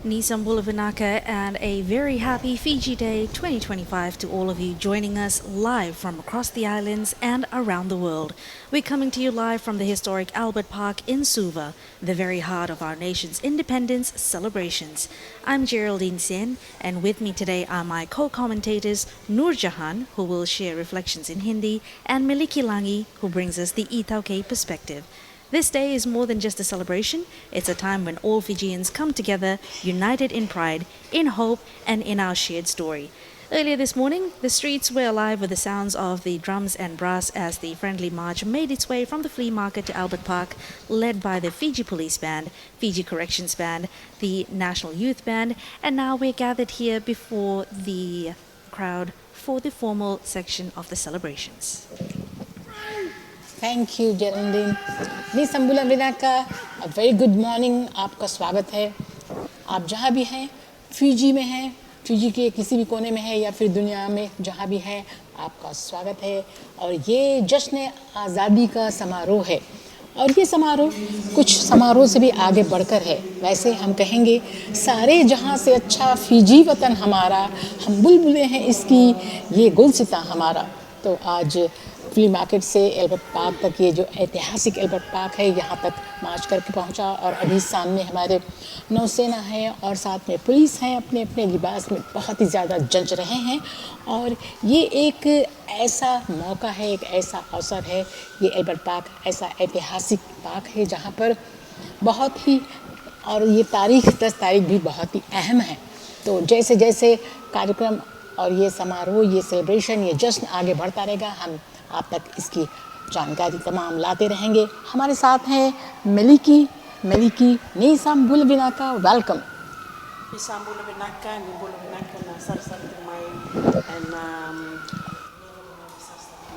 Nisam Bulavinaka, and a very happy Fiji Day 2025 to all of you joining us live from across the islands and around the world. We're coming to you live from the historic Albert Park in Suva, the very heart of our nation's independence celebrations. I'm Geraldine Sen, and with me today are my co-commentators Noor Jahan, who will share reflections in Hindi, and Miliki Langi, who brings us the Itauke perspective. This day is more than just a celebration. It's a time when all Fijians come together, united in pride, in hope, and in our shared story. Earlier this morning, the streets were alive with the sounds of the drums and brass as the friendly march made its way from the flea market to Albert Park, led by the Fiji Police Band, Fiji Corrections Band, the National Youth Band, and now we're gathered here before the crowd for the formal section of the celebrations. Thank you Geraldine नी संबुला विना का very good morning आपका स्वागत है आप जहाँ भी हैं फिजी में हैं फिजी के किसी भी कोने में है या फिर दुनिया में जहाँ भी हैं आपका स्वागत है और ये जश्न आज़ादी का समारोह है और ये समारोह कुछ समारोह से भी आगे बढ़कर है वैसे हम कहेंगे सारे जहाँ से अच्छा फिजी वतन हमारा हम बुलबुलें हैं इसकी ये गुलसिता हमारा तो आज फ्ली मार्केट से एल्बर्ट पार्क तक ये जो ऐतिहासिक एल्बर्ट पार्क है यहाँ तक मार्च करके पहुँचा और अभी सामने हमारे नौसेना है और साथ में पुलिस हैं अपने अपने लिबास में बहुत ही ज़्यादा जंच रहे हैं और ये एक ऐसा मौका है एक ऐसा अवसर है ये एल्बर्ट पार्क ऐसा ऐतिहासिक पार्क है जहाँ पर बहुत ही और ये तारीख 10 तारीख भी बहुत ही अहम है तो जैसे जैसे कार्यक्रम और ये समारोह ये सेलिब्रेशन ये जश्न आगे बढ़ता रहेगा हम आप तक इसकी जानकारी तमाम लाते रहेंगे हमारे साथ हैं मिलिकी नीसाम बुलविनाका welcome Isang Bulabinaka, ni Bulabinaka na sarsar tumay and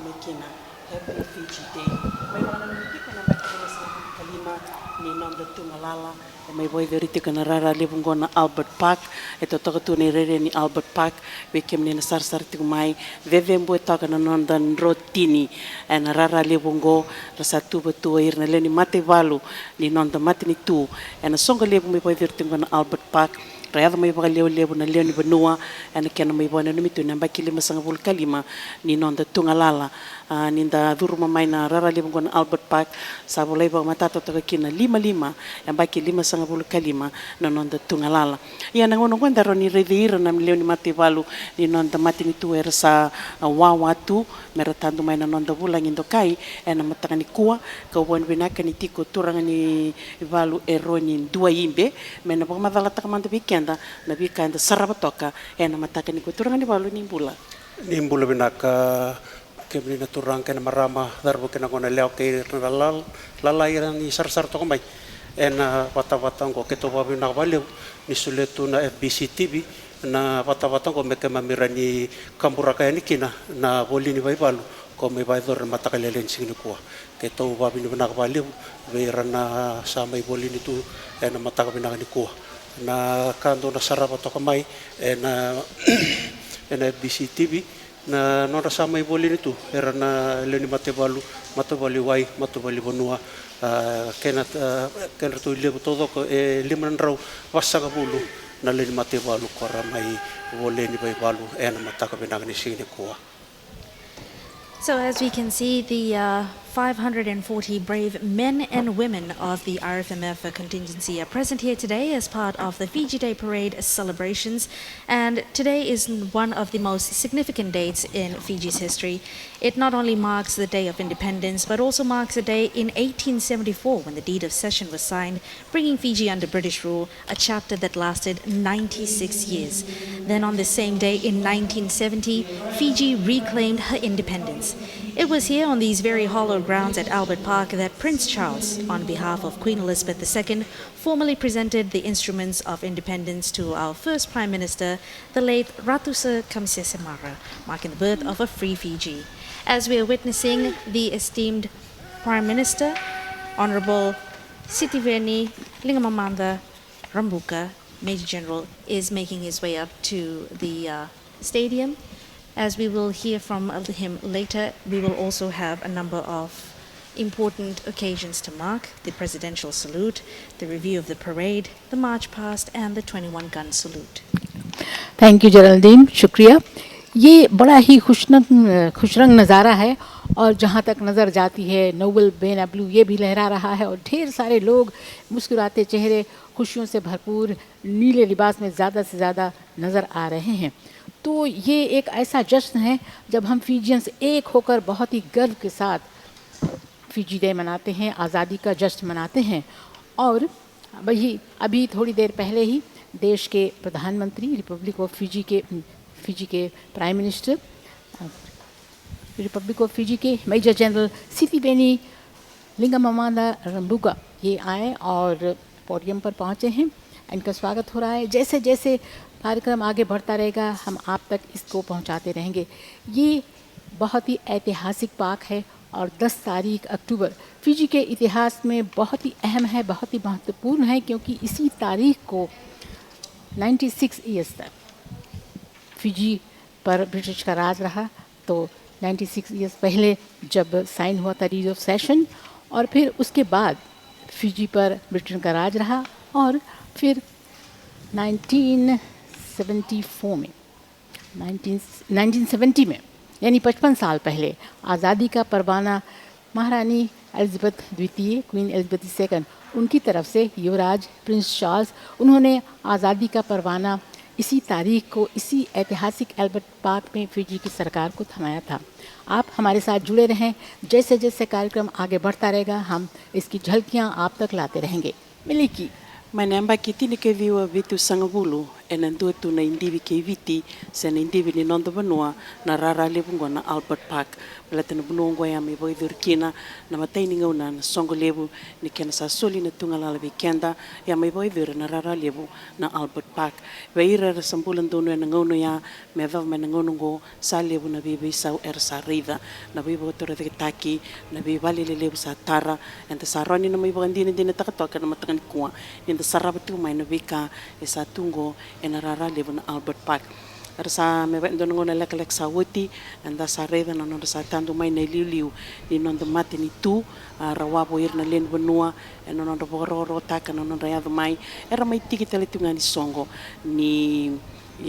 Mekina. Happy Fiji Day. May wala naman kita na bakit sa kalima ni Nanda Tungalala. May boy veriti ka narara libunggo na Albert Park. Ito to tu ni rere ni Albert Park. Wekem ni na sarsar tumay. Vevembo ito ka na Nanda Rotini. And narara libunggo rasa tu betu air na leni mate valu ni Nanda mate ni tu. And songa libung may boy veriti ka na Albert Park. Rayado may baka leo na leo ni Benua and kaya may buwan na numito na baki lima sa ngabul kalima ni Nonda Tungalala ninda duruma may na raralibong ko na Albert Park sa bulay ba matato kina lima ang baki lima sa ngabul kalima na Nonda Tungalala yan ang unong kwenta ron ni Redeira na leo ni Mativalu ni Nonda Mati ni Tuer sa wawatu meratando may na Nonda bulang indo kai na mataka ni kuwa kawan binaka ni tiko turangan ni Valu eronin dua imbe may na pagmadalata ka man bikenda na bikenda sarabatoka na mataka ni kuturangan ni Valu ni bula binaka kemni na turang kena marama darbo kena kona leo ke lalairan ni sar to komai wata ko keto babi na valeu ni suletu na FBC TV na wata ko meke mamira ni kampura ni kina na bolini vai balu ko me vai dor matakalelen singni ko keto babi na valeu vera na samai bolini tu na mataka na ni ko na kando na sarapa to komai na FBC TV na nora sama i boli nitu era na leni matevali wai matevali bonua kena tu lebu todo ko liman rau wasaka bulu na leni matevalu ko ramai boleni bai balu na mataka benang ni sini ko. So as we can see, the 540 brave men and women of the RFMF contingency are present here today as part of the Fiji Day Parade celebrations. And today is one of the most significant dates in Fiji's history. It not only marks the Day of Independence, but also marks a day in 1874 when the Deed of Cession was signed, bringing Fiji under British rule, a chapter that lasted 96 years. Then on the same day in 1970, Fiji reclaimed her independence. It was here on these very hallowed grounds at Albert Park that Prince Charles, on behalf of Queen Elizabeth II, formally presented the instruments of independence to our first Prime Minister, the late Ratu Sir Kamsesemara, marking the birth of a free Fiji. As we are witnessing, the esteemed Prime Minister, Honorable Sitiveni Lingamamanda Rambuka, Major General, is making his way up to the stadium. As we will hear from him later, we will also have a number of important occasions to mark: the presidential salute, the review of the parade, the march past, and the 21-gun salute. Thank you Geraldine, शुक्रिया। ये बड़ा ही खुशरंग नज़ारा है और जहाँ तक नज़र जाती है नोबल बेन ब्लू ये भी लहरा रहा है और ढेर सारे लोग मुस्कुराते चेहरे खुशियों से भरपूर नीले लिबास में ज़्यादा से ज़्यादा नज़र आ रहे हैं। तो ये एक ऐसा जश्न है जब हम फीजियंस एक होकर बहुत ही गर्व के साथ फिजी डे मनाते हैं, आज़ादी का जश्न मनाते हैं। और वही अभी थोड़ी देर पहले ही देश के प्रधानमंत्री, रिपब्लिक ऑफ फिजी के prime minister, Republic of Fiji के मेजर जनरल सितिबेनी लिंगमामादा रंबुका ये आए और पोडियम पर पहुँचे हैं। इनका स्वागत हो रहा है। जैसे जैसे कार्यक्रम आगे बढ़ता रहेगा हम आप तक इसको पहुँचाते रहेंगे। ये बहुत ही ऐतिहासिक पार्क है और 10 तारीख अक्टूबर फिजी के इतिहास में बहुत ही अहम है, बहुत ही महत्वपूर्ण है, क्योंकि इसी तारीख को 96 ईयर्स तक फिजी पर ब्रिटिश का राज रहा। तो 96 ईयर्स पहले जब साइन हुआ था रीज ऑफ सेशन और फिर उसके बाद फिजी पर ब्रिटेन का राज रहा और फिर 1970 में यानी 55 साल पहले आज़ादी का परवाना महारानी एलिज़ाबेथ द्वितीय, क्वीन एलिज़ाबेथ II, उनकी तरफ से युवराज प्रिंस चार्ल्स, उन्होंने आज़ादी का परवाना इसी तारीख को इसी ऐतिहासिक एल्बर्ट पार्क में फिजी की सरकार को थमाया था। आप हमारे साथ जुड़े रहें। जैसे जैसे कार्यक्रम आगे बढ़ता रहेगा हम इसकी झलकियाँ आप तक लाते रहेंगे। मिलिकी Manamba kitini ke viu vitu sangabulu e nandu tu na indivi ke viti se na indivi ni nondo banua na rara lebu na Albert Park belata na bunongo ya me boy durkina na mataining na songo lebu ni kena sa soli na tunga la weekenda ya me boy dur na rara lebu na Albert Park veira sambulan dono na ngono ya me va me ngono go sa lebu na bibi sa sa rida na bibo tore de taki na bibi vale lebu sa tara enta sa roni na me bandi ni takatoka na matangan kuwa ni sarabatu mai na vika e sa tungo e na rara levu na Albert Park. Ara sa me wendo ngona lek sa wuti anda sa reda na sa tandu mai na liu ni nondo mate ni tu rawabo ir na len benua e no nondo bororo taka no nondo ya mai era mai tiki tele tunga ni songo ni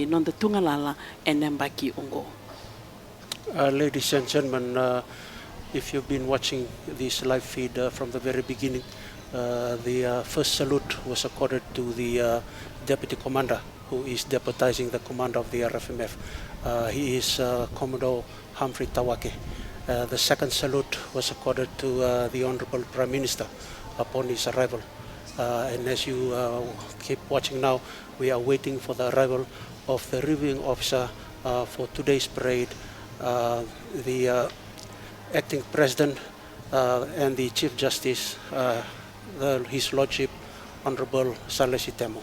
nondo tunga lala e nembaki ungo. Ladies and gentlemen, if you've been watching this live feed from the very beginning, the first salute was accorded to the Deputy Commander, who is deputizing the commander of the RFMF. He is Commodore Humphrey Tawake. The second salute was accorded to the Honorable Prime Minister upon his arrival. And as you keep watching now, we are waiting for the arrival of the reviewing officer for today's parade, the acting president and the Chief Justice, His Lordship Honorable Salesi Temo.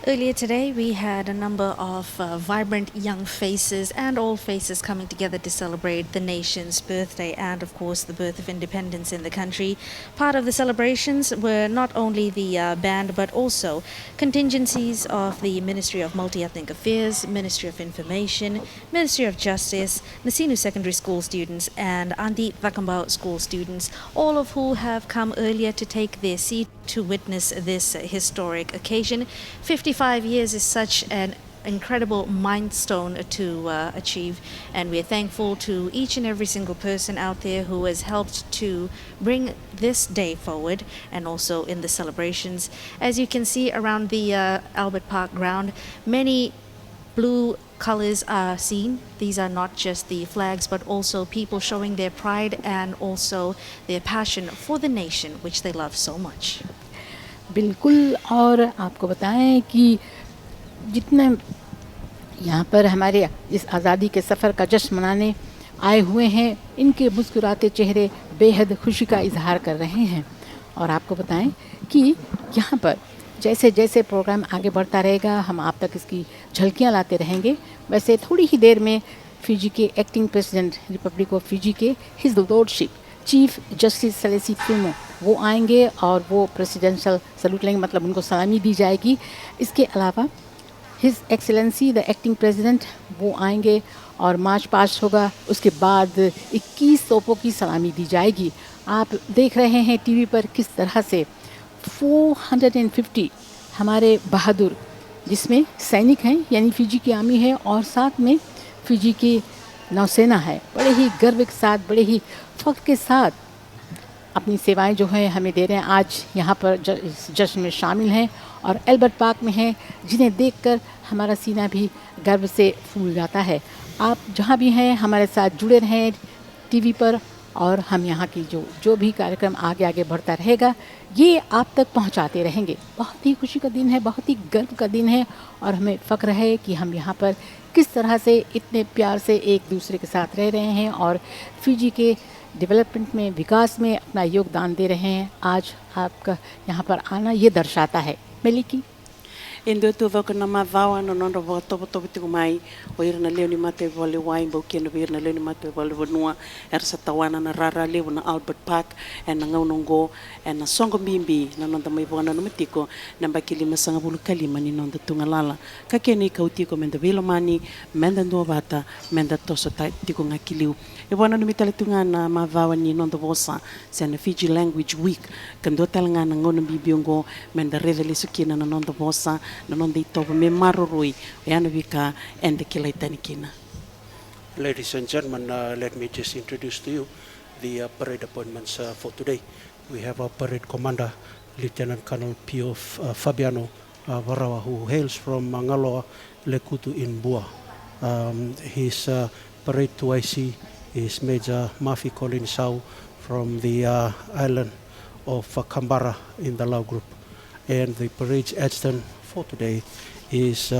Earlier today, we had a number of vibrant young faces and old faces coming together to celebrate the nation's birthday and, of course, the birth of independence in the country. Part of the celebrations were not only the band, but also contingencies of the Ministry of Multi-Ethnic Affairs, Ministry of Information, Ministry of Justice, Nasinu Secondary School students, and Andi Vakambao School students, all of who have come earlier to take their seat to witness this historic occasion. 55 years is such an incredible milestone to achieve, and we're thankful to each and every single person out there who has helped to bring this day forward and also in the celebrations. As you can see around the Albert Park ground, many blue colors are seen. These are not just the flags, but also people showing their pride and also their passion for the nation, which they love so much. बिल्कुल। और आपको बताएं कि जितने यहाँ पर हमारे इस आज़ादी के सफ़र का जश्न मनाने आए हुए हैं, इनके मुस्कुराते चेहरे बेहद खुशी का इजहार कर रहे हैं। और आपको बताएं कि यहाँ पर जैसे जैसे प्रोग्राम आगे बढ़ता रहेगा हम आप तक इसकी झलकियाँ लाते रहेंगे। वैसे थोड़ी ही देर में फिजी के acting president Republic of Fiji के हिज लॉर्डशिप चीफ जस्टिस सलेसी तेमो वो आएंगे और वो प्रेसिडेंशियल सैल्यूट लेंगे, मतलब उनको सलामी दी जाएगी। इसके अलावा his excellency the acting president वो आएंगे और मार्च पास्ट होगा। उसके बाद 21 तोपों की सलामी दी जाएगी। आप देख रहे हैं टीवी पर किस तरह से 450 हमारे बहादुर, जिसमें सैनिक हैं यानी फिजी की आर्मी है और साथ में फिजी की नौसेना है, बड़े ही गर्व के साथ, बड़े ही फख्र के साथ अपनी सेवाएं जो हैं हमें दे रहे हैं। आज यहाँ पर इस जश्न में शामिल हैं और एल्बर्ट पार्क में हैं, जिन्हें देखकर हमारा सीना भी गर्व से फूल जाता है। आप जहाँ भी हैं हमारे साथ जुड़े रहें टीवी पर, और हम यहाँ की जो भी कार्यक्रम आगे आगे बढ़ता रहेगा ये आप तक पहुँचाते रहेंगे। बहुत ही खुशी का दिन है, बहुत ही गर्व का दिन है और हमें फ़ख्र है कि हम यहाँ पर किस तरह से इतने प्यार से एक दूसरे के साथ रह रहे हैं और फिजी के डेवलपमेंट में, विकास में अपना योगदान दे रहे हैं। आज आपका यहाँ पर आना ये दर्शाता है। मेलिकी Indo tu vau kana mavawa no nondo vau topo topo tiku mai o ira na leo ni mate vale wai vau kia no ira na leo ni mate vale vanua era sa tawana na rara leo na Albert Park e na ngaunongo e na songo mimbi na nonda mai vana no matiko na bakili masanga bulu kalima ni nonda tunga lala ka keni ka utiko menda velo mani menda ndo vata menda toso tiko ngakiliu e vana no mitale tunga na mavawa ni nonda vosa se na Fiji Language Week kando talanga na ngono bibiongo menda revele sukina na nonda vosa na nonda itoba me maroroi o yana vika ende kilai tanikina. Ladies and gentlemen, let me just introduce to you the parade appointments for today. We have our parade commander, Lieutenant Colonel Pio Fabiano Varawa, who hails from Ngaloa, Lekutu in Bua. His parade 2IC is Major Mafi Colin Sau from the island of Kambara in the Lau group. And the parade's adjutant for today is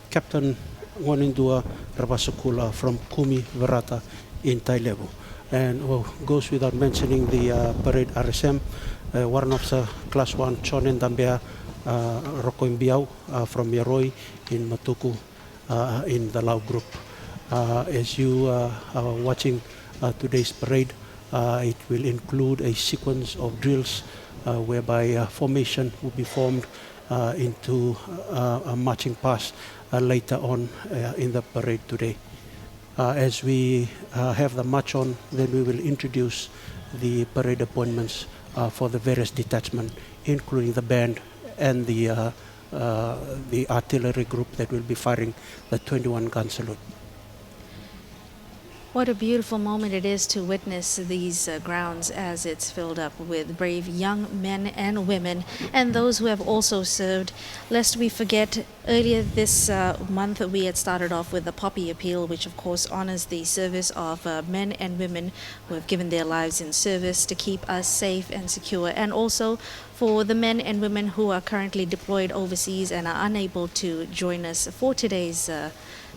Captain Wanindua Rabasukula from Kumi Verata in Tailevu. And goes without mentioning the parade RSM, Warrant Officer Class 1 Chonen Dambea Rokoimbiau from Yaroi in Matuku in the Lau group. As you are watching today's parade, it will include a sequence of drills whereby formation will be formed into a marching past later on in the parade today. As we have the march on, then we will introduce the parade appointments for the various detachments, including the band and the artillery group that will be firing the 21-gun salute. What a beautiful moment it is to witness these grounds as it's filled up with brave young men and women and those who have also served. Lest we forget, earlier this month we had started off with the Poppy Appeal, which of course honors the service of men and women who have given their lives in service to keep us safe and secure, and also for the men and women who are currently deployed overseas and are unable to join us for today's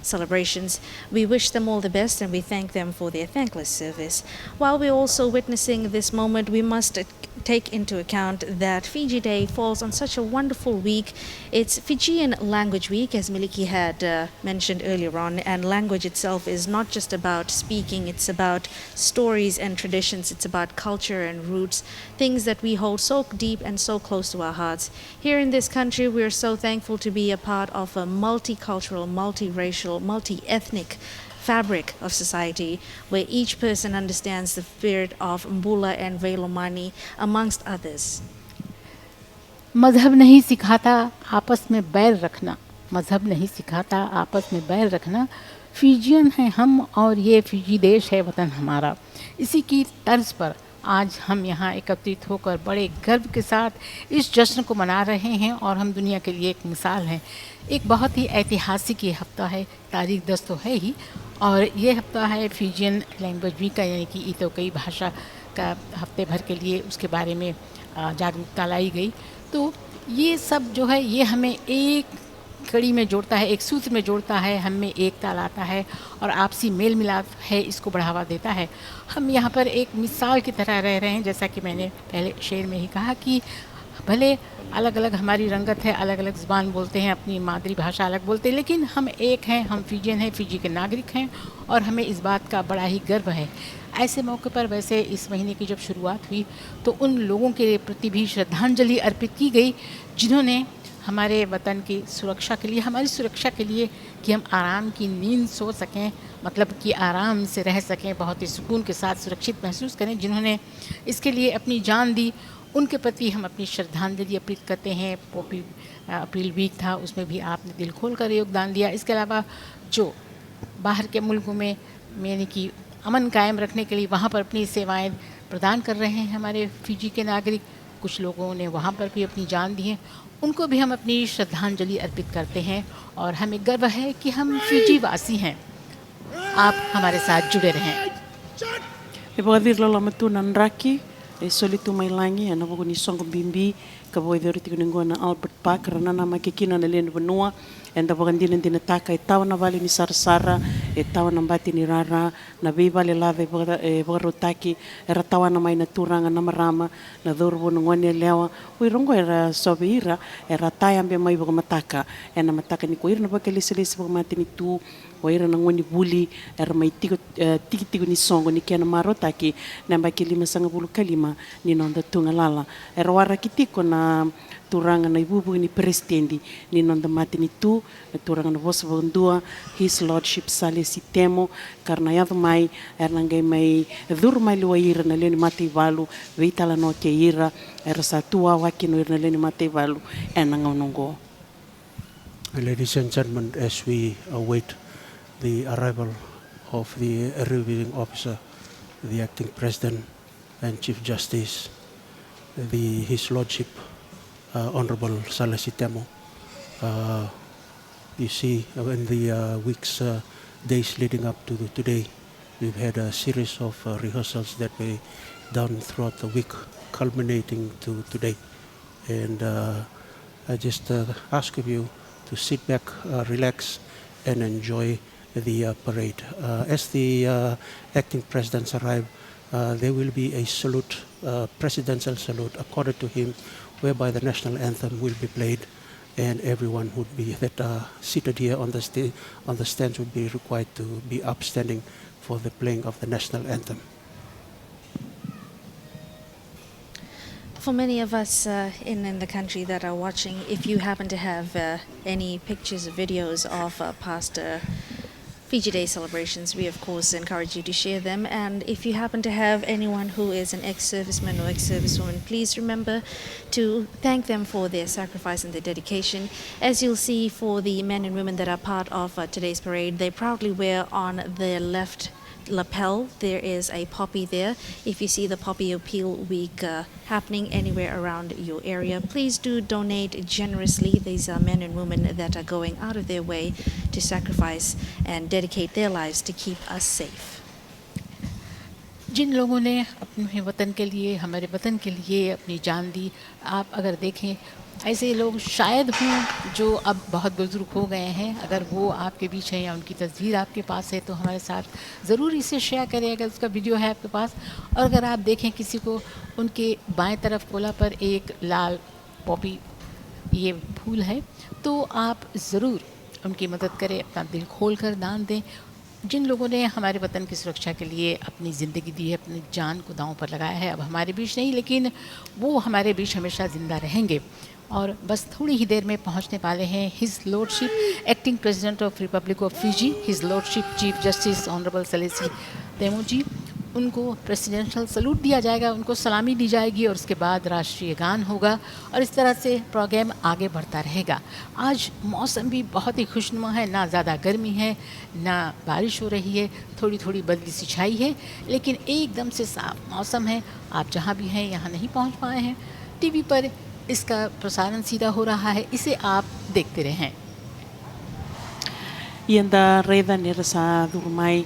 celebrations. We wish them all the best and we thank them for their thankless service. While we're also witnessing this moment, we must take into account that Fiji Day falls on such a wonderful week. It's Fijian Language Week, as Miliki had mentioned earlier on, and language itself is not just about speaking, it's about stories and traditions, it's about culture and roots, things that we hold so deep and so close to our hearts. Here in this country, we're so thankful to be a part of a multicultural, multiracial, multi-ethnic fabric of society where each person understands the spirit of Mbula and Velomani, amongst others. मज़हब नहीं सिखाता आपस में बैर रखना, मज़हब नहीं सिखाता आपस में बैर रखना। फिजियन हैं हम और ये फिजी देश है वतन हमारा। इसी की तर्ज पर आज हम यहाँ एकत्रित होकर बड़े गर्व के साथ इस जश्न को मना रहे हैं और हम दुनिया के लिए एक मिसाल हैं। एक बहुत ही ऐतिहासिक ये हफ्ता है, तारीख 10 तो है ही, और ये हफ्ता है फिजियन लैंग्वेज वीक का, यानी कि इतोकई भाषा का हफ्ते भर के लिए उसके बारे में जागरूकता लाई गई। तो ये सब जो है ये हमें एक कड़ी में जोड़ता है, एक सूत्र में जोड़ता है, हम में एकता लाता है और आपसी मेल मिलाप है, इसको बढ़ावा देता है। हम यहाँ पर एक मिसाल की तरह रह रहे हैं, जैसा कि मैंने पहले शेर में ही कहा कि भले अलग अलग हमारी रंगत है, अलग अलग ज़ुबान बोलते हैं, अपनी मातृभाषा अलग बोलते हैं, लेकिन हम एक हैं, हम फिजियन हैं, फिजी के नागरिक हैं और हमें इस बात का बड़ा ही गर्व है। ऐसे मौके पर वैसे इस महीने की जब शुरुआत हुई तो उन लोगों के प्रति भी श्रद्धांजलि अर्पित की गई जिन्होंने हमारे वतन की सुरक्षा के लिए, हमारी सुरक्षा के लिए, कि हम आराम की नींद सो सकें, मतलब कि आराम से रह सकें, बहुत ही सुकून के साथ सुरक्षित महसूस करें। जिन्होंने इसके लिए अपनी जान दी, उनके प्रति हम अपनी श्रद्धांजलि अर्पित करते हैं। पॉपी अप्रैल वीक था, उसमें भी आपने दिल खोल कर योगदान दिया। इसके अलावा जो बाहर के मुल्कों में यानी कि अमन कायम रखने के लिए वहाँ पर अपनी सेवाएं प्रदान कर रहे हैं हमारे फिजी के नागरिक, कुछ लोगों ने वहाँ पर भी अपनी जान दी है, उनको भी हम अपनी श्रद्धांजलि अर्पित करते हैं। और हमें गर्व है कि हम फिजी वासी हैं। आप हमारे साथ जुड़े रहें। E bagadir lala matunan raki, e solitu mai langi, e nawago ni songo bimbi, ka boi dori tiku ningoa na Albert Park, ranana mai ke kina na lene vanua, e nda wagandina dina taka e tawa na vali ni sarasara, e tawa na mbati ni rara, na vei vali lava e wagarotaki, e ratawa na mai na turanga na marama, na dhorbo na ngwane lewa, ui rongo e ra sobe ira, e ratai ambe mai wagamataka, e na mataka ni ko ira na wakalisi-lisi wagamati ni tu, o ira na ngoni buli era mai tiki ni songo ni kena marotaki na mbaki 5 kalima ni nonda tunga lala era wara kitiko na turanga na ibubu ni presidendi ni nonda mati ni tu na turanga na vosa vondua His Lordship Sale Sitemo karna yado mai era ngai mai dhur mai lua ira na leni mati valu veitala no ke ira era sa tua waki no ira na leni mati valu ena ngonongo. Ladies and gentlemen, as we await the arrival of the reviewing officer, the acting president and chief justice, His Lordship Honorable Saleh Sitemo. You see, in the weeks, days leading up to today, we've had a series of rehearsals that we done throughout the week, culminating to today. And I just ask of you to sit back, relax, and enjoy the parade. As the acting presidents arrive, there will be a salute, presidential salute accorded to him, whereby the national anthem will be played, and everyone would be seated here on the stands would be required to be upstanding for the playing of the national anthem. For many of us in the country that are watching, if you happen to have any pictures or videos of past Fiji Day celebrations, we of course encourage you to share them. And if you happen to have anyone who is an ex-serviceman or ex-servicewoman, please remember to thank them for their sacrifice and their dedication. As you'll see, for the men and women that are part of today's parade, they proudly wear on their left lapel there is a poppy there. If you see the Poppy Appeal Week happening anywhere around your area, please do donate generously. These are men and women that are going out of their way to sacrifice and dedicate their lives to keep us safe. जिन लोगों ने अपने वतन के लिए, हमारे वतन के लिए अपनी जान दी, आप अगर देखें ऐसे लोग शायद हों जो अब बहुत बुजुर्ग हो गए हैं, अगर वो आपके बीच हैं या उनकी तस्वीर आपके पास है तो हमारे साथ ज़रूर इसे शेयर करें अगर उसका वीडियो है आपके पास। और अगर आप देखें किसी को, उनके बाएं तरफ कोला पर एक लाल पॉपी ये फूल है, तो आप ज़रूर उनकी मदद करें, अपना दिल खोल कर दान दें। जिन लोगों ने हमारे वतन की सुरक्षा के लिए अपनी ज़िंदगी दी है, अपनी जान को दांव पर लगाया है, अब हमारे बीच नहीं लेकिन वो हमारे बीच हमेशा ज़िंदा रहेंगे। और बस थोड़ी ही देर में पहुंचने वाले हैं his lordship acting president of republic of Fiji, his lordship chief justice honourable Salesi Temo ji. उनको प्रेसिडेंशियल सलूट दिया जाएगा, उनको सलामी दी जाएगी और उसके बाद राष्ट्रीय गान होगा और इस तरह से प्रोग्राम आगे बढ़ता रहेगा। आज मौसम भी बहुत ही खुशनुमा है, ना ज़्यादा गर्मी है ना बारिश हो रही है, थोड़ी थोड़ी बदली सी छाई है, लेकिन एकदम से साफ मौसम है। आप जहाँ भी हैं, यहाँ नहीं पहुँच पाए हैं, टीवी पर इसका प्रसारण सीधा हो रहा है, इसे आप देखते रहें। Ianda reda ni rasa durmai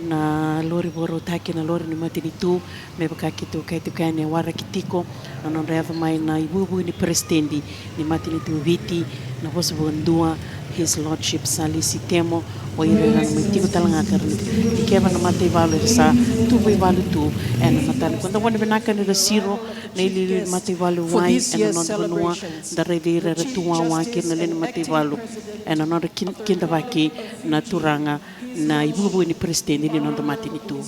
na lori boro taki na lori ni mati ni tu me baka kitu kai tu kai ne wara kitiko na reda mai na ibubu ni presidendi ni mati ni tu viti na vosa bondua His Lordship Sale Sitemo o ira na mitiko talanga karni ikeva na mati valu sa tu vai valu tu and matan quando one benaka ni siro na ili mati valu wai and non bonua da redira tuwa wa kirna le mati valu and non kinda baki na turanga na ibubu ni presidente ni non mati ni tu.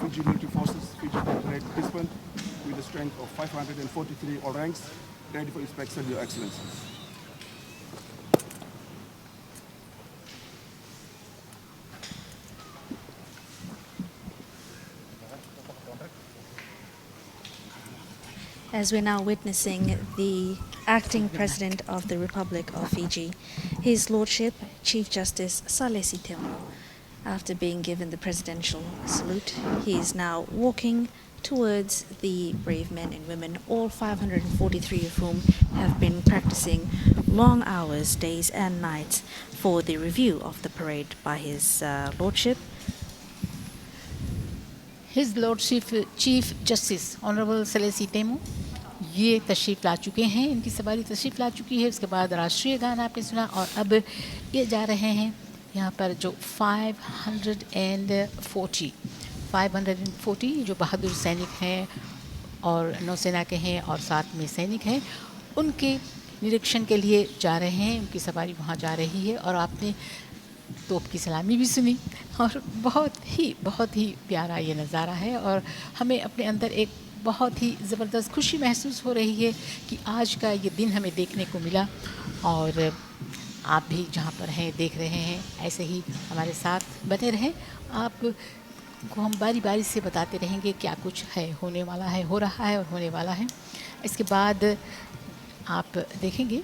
Fiji Military Forces, Fiji Parade participant with a strength of 543 all ranks, ready for inspection, Your Excellency. As we're now witnessing the acting president of the Republic of Fiji, His Lordship Chief Justice Salesi Temo, after being given the presidential salute, he is now walking towards the brave men and women, all 543 of whom have been practicing long hours, days and nights, for the review of the parade by His Lordship. His Lordship Chief Justice Honorable Salesi Temo ये तशरीफ़ ला चुके हैं, इनकी सवारी तशरीफ़ ला चुकी है। उसके बाद राष्ट्रीय गान आपने सुना और अब ये जा रहे हैं यहाँ पर जो 540 जो बहादुर सैनिक हैं और नौसेना के हैं और साथ में सैनिक हैं, उनके निरीक्षण के लिए जा रहे हैं। उनकी सवारी वहाँ जा रही है और आपने तोप की सलामी भी सुनी और बहुत ही प्यारा ये नज़ारा है और हमें अपने अंदर एक बहुत ही ज़बरदस्त खुशी महसूस हो रही है कि आज का ये दिन हमें देखने को मिला और आप भी जहाँ पर हैं देख रहे हैं, ऐसे ही हमारे साथ बने रहें। आपको हम बारी बारी से बताते रहेंगे क्या कुछ है, होने वाला है, हो रहा है और होने वाला है। इसके बाद आप देखेंगे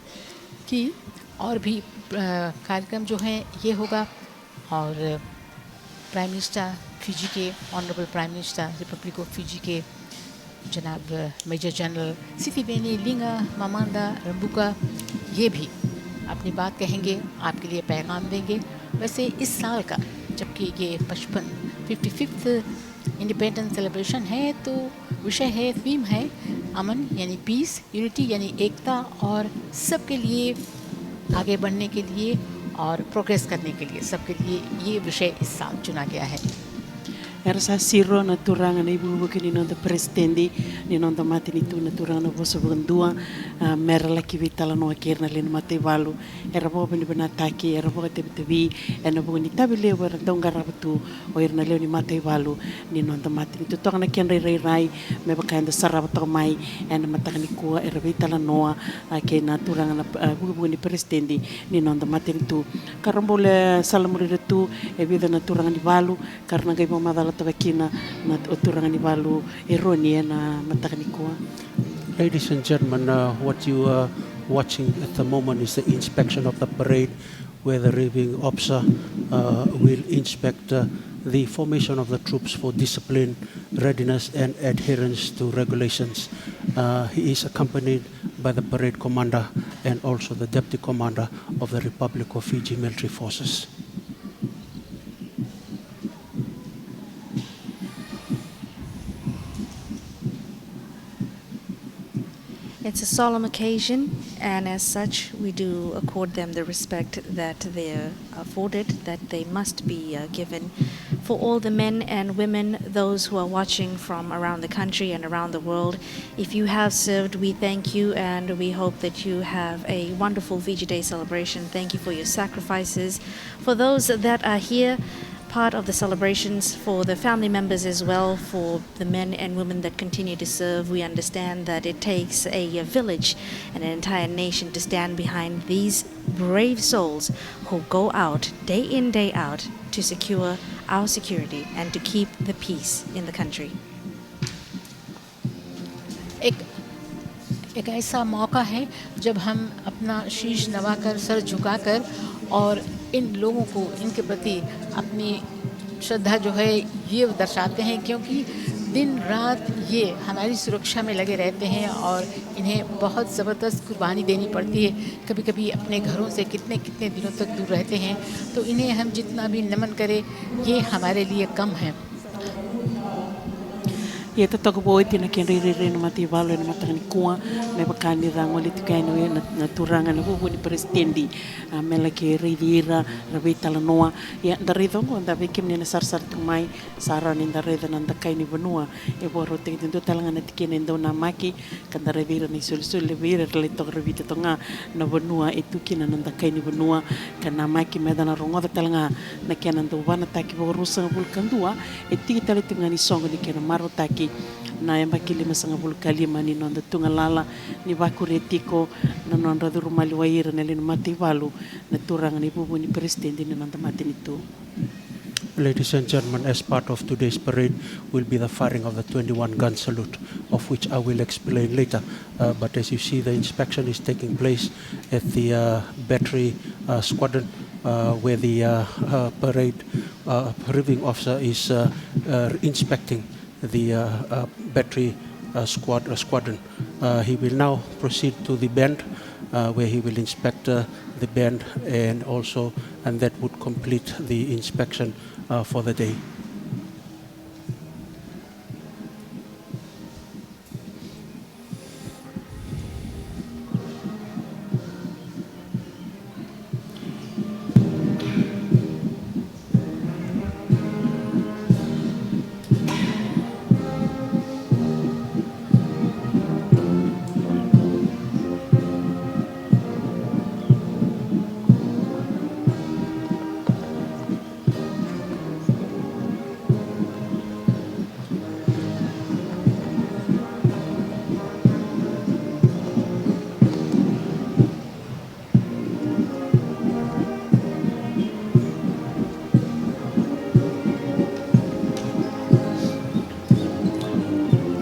कि और भी कार्यक्रम जो हैं ये होगा और प्राइम मिनिस्टर फिजी के, honourable prime minister Republic of Fiji के जनाब मेजर जनरल सिथिबेनी लिंगा मामांदा रंबुका ये भी अपनी बात कहेंगे, आपके लिए पैगाम देंगे। वैसे इस साल का जबकि ये 55th इंडिपेंडेंस सेलिब्रेशन है तो विषय है, थीम है अमन यानी पीस, यूनिटी यानी एकता और सबके लिए आगे बढ़ने के लिए और प्रोग्रेस करने के लिए, सबके लिए ये विषय इस साल चुना गया है। Era sa siro na turanga na ibu kini nonda presidente ni nonda mati ni tu na turanga na vosa bundua mera la ki vitala no akerna len mate valu era bo ni bana taki era bo te vi ena bo ni tabile wera tonga rabatu o erna le ni mate valu ni nonda mati ni tu tanga ken rai me ba kanda sarabata mai ena matani ko era vitala noa ke na turanga na bu ni presidente ni nonda mati ni tu karambole salamuri tu e vida na turanga ni valu karna ga madala Ladies and gentlemen, what you are watching at the moment is the inspection of the parade, where the reviewing officer will inspect the formation of the troops for discipline, readiness and adherence to regulations. He is accompanied by the parade commander and also the deputy commander of the Republic of Fiji Military Forces. It's a solemn occasion, and as such, we do accord them the respect that they're afforded, that they must be given. For all the men and women, those who are watching from around the country and around the world, if you have served, we thank you, and we hope that you have a wonderful Fiji Day celebration. Thank you for your sacrifices. For those that are here, part of the celebrations, for the family members as well, for the men and women that continue to serve. We understand that it takes a village and an entire nation to stand behind these brave souls who go out day in, day out to secure our security and to keep the peace in the country. एक ऐसा मौका है जब हम अपना शीश नवाकर, sir झुकाकर और इन लोगों को, इनके प्रति अपनी श्रद्धा जो है ये दर्शाते हैं, क्योंकि दिन रात ये हमारी सुरक्षा में लगे रहते हैं और इन्हें बहुत ज़बरदस्त कुर्बानी देनी पड़ती है। कभी कभी अपने घरों से कितने कितने दिनों तक दूर रहते हैं, तो इन्हें हम जितना भी नमन करें ये हमारे लिए कम है। Ia ta toka boi tina ken re na mati valo na matanga ni kua me bakani rango le tukai no na turanga na bubu ni presidendi mela ke reira na betala noa ia da redongo da bekim ni na sarsar tu mai sara ni da reda na da kai ni vanua e boro te tendo talanga na tikene ndo na maki kan da reira ni sul le vira le to revita tonga na vanua e tukina na da kai ni vanua kan na maki me da na rongo da talanga na kena ndo wana taki bo rusa vulkandua e tiki tale tunga ni songo ni kena maro taki na yamba kili masanga vulkalima ni nonda tunga lala ni bakure tiko na nonda duru mali waira na lena mati walu na turanga ni bubu ni presidente ni nonda mati ni tu. Ladies and gentlemen, as part of today's parade will be the firing of the 21 gun salute, of which I will explain later. But as you see, the inspection is taking place at the battery squadron, where the parade reviewing officer is inspecting the battery squadron. He will now proceed to the band, where he will inspect the band and that would complete the inspection for the day.